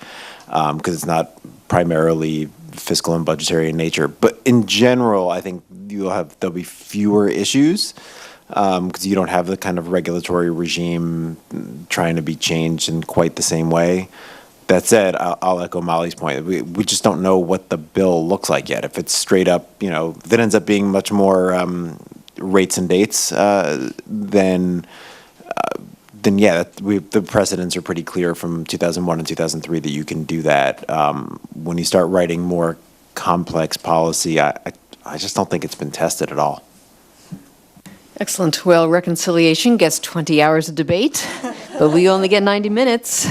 because it's not primarily fiscal and budgetary in nature. But in general, I think there'll be fewer issues because you don't have the kind of regulatory regime trying to be changed in quite the same way. That said, I'll echo Molly's point. We just don't know what the bill looks like yet. If it's straight up, if it ends up being much more rates and dates, then yeah, the precedents are pretty clear from 2001 and 2003 that you can do that. When you start writing more complex policy, I just don't think it's been tested at all. Excellent. Well, reconciliation gets 20 hours of debate, but we only get 90 minutes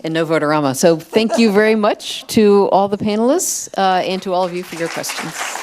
and no votorama. So thank you very much to all the panelists and to all of you for your questions.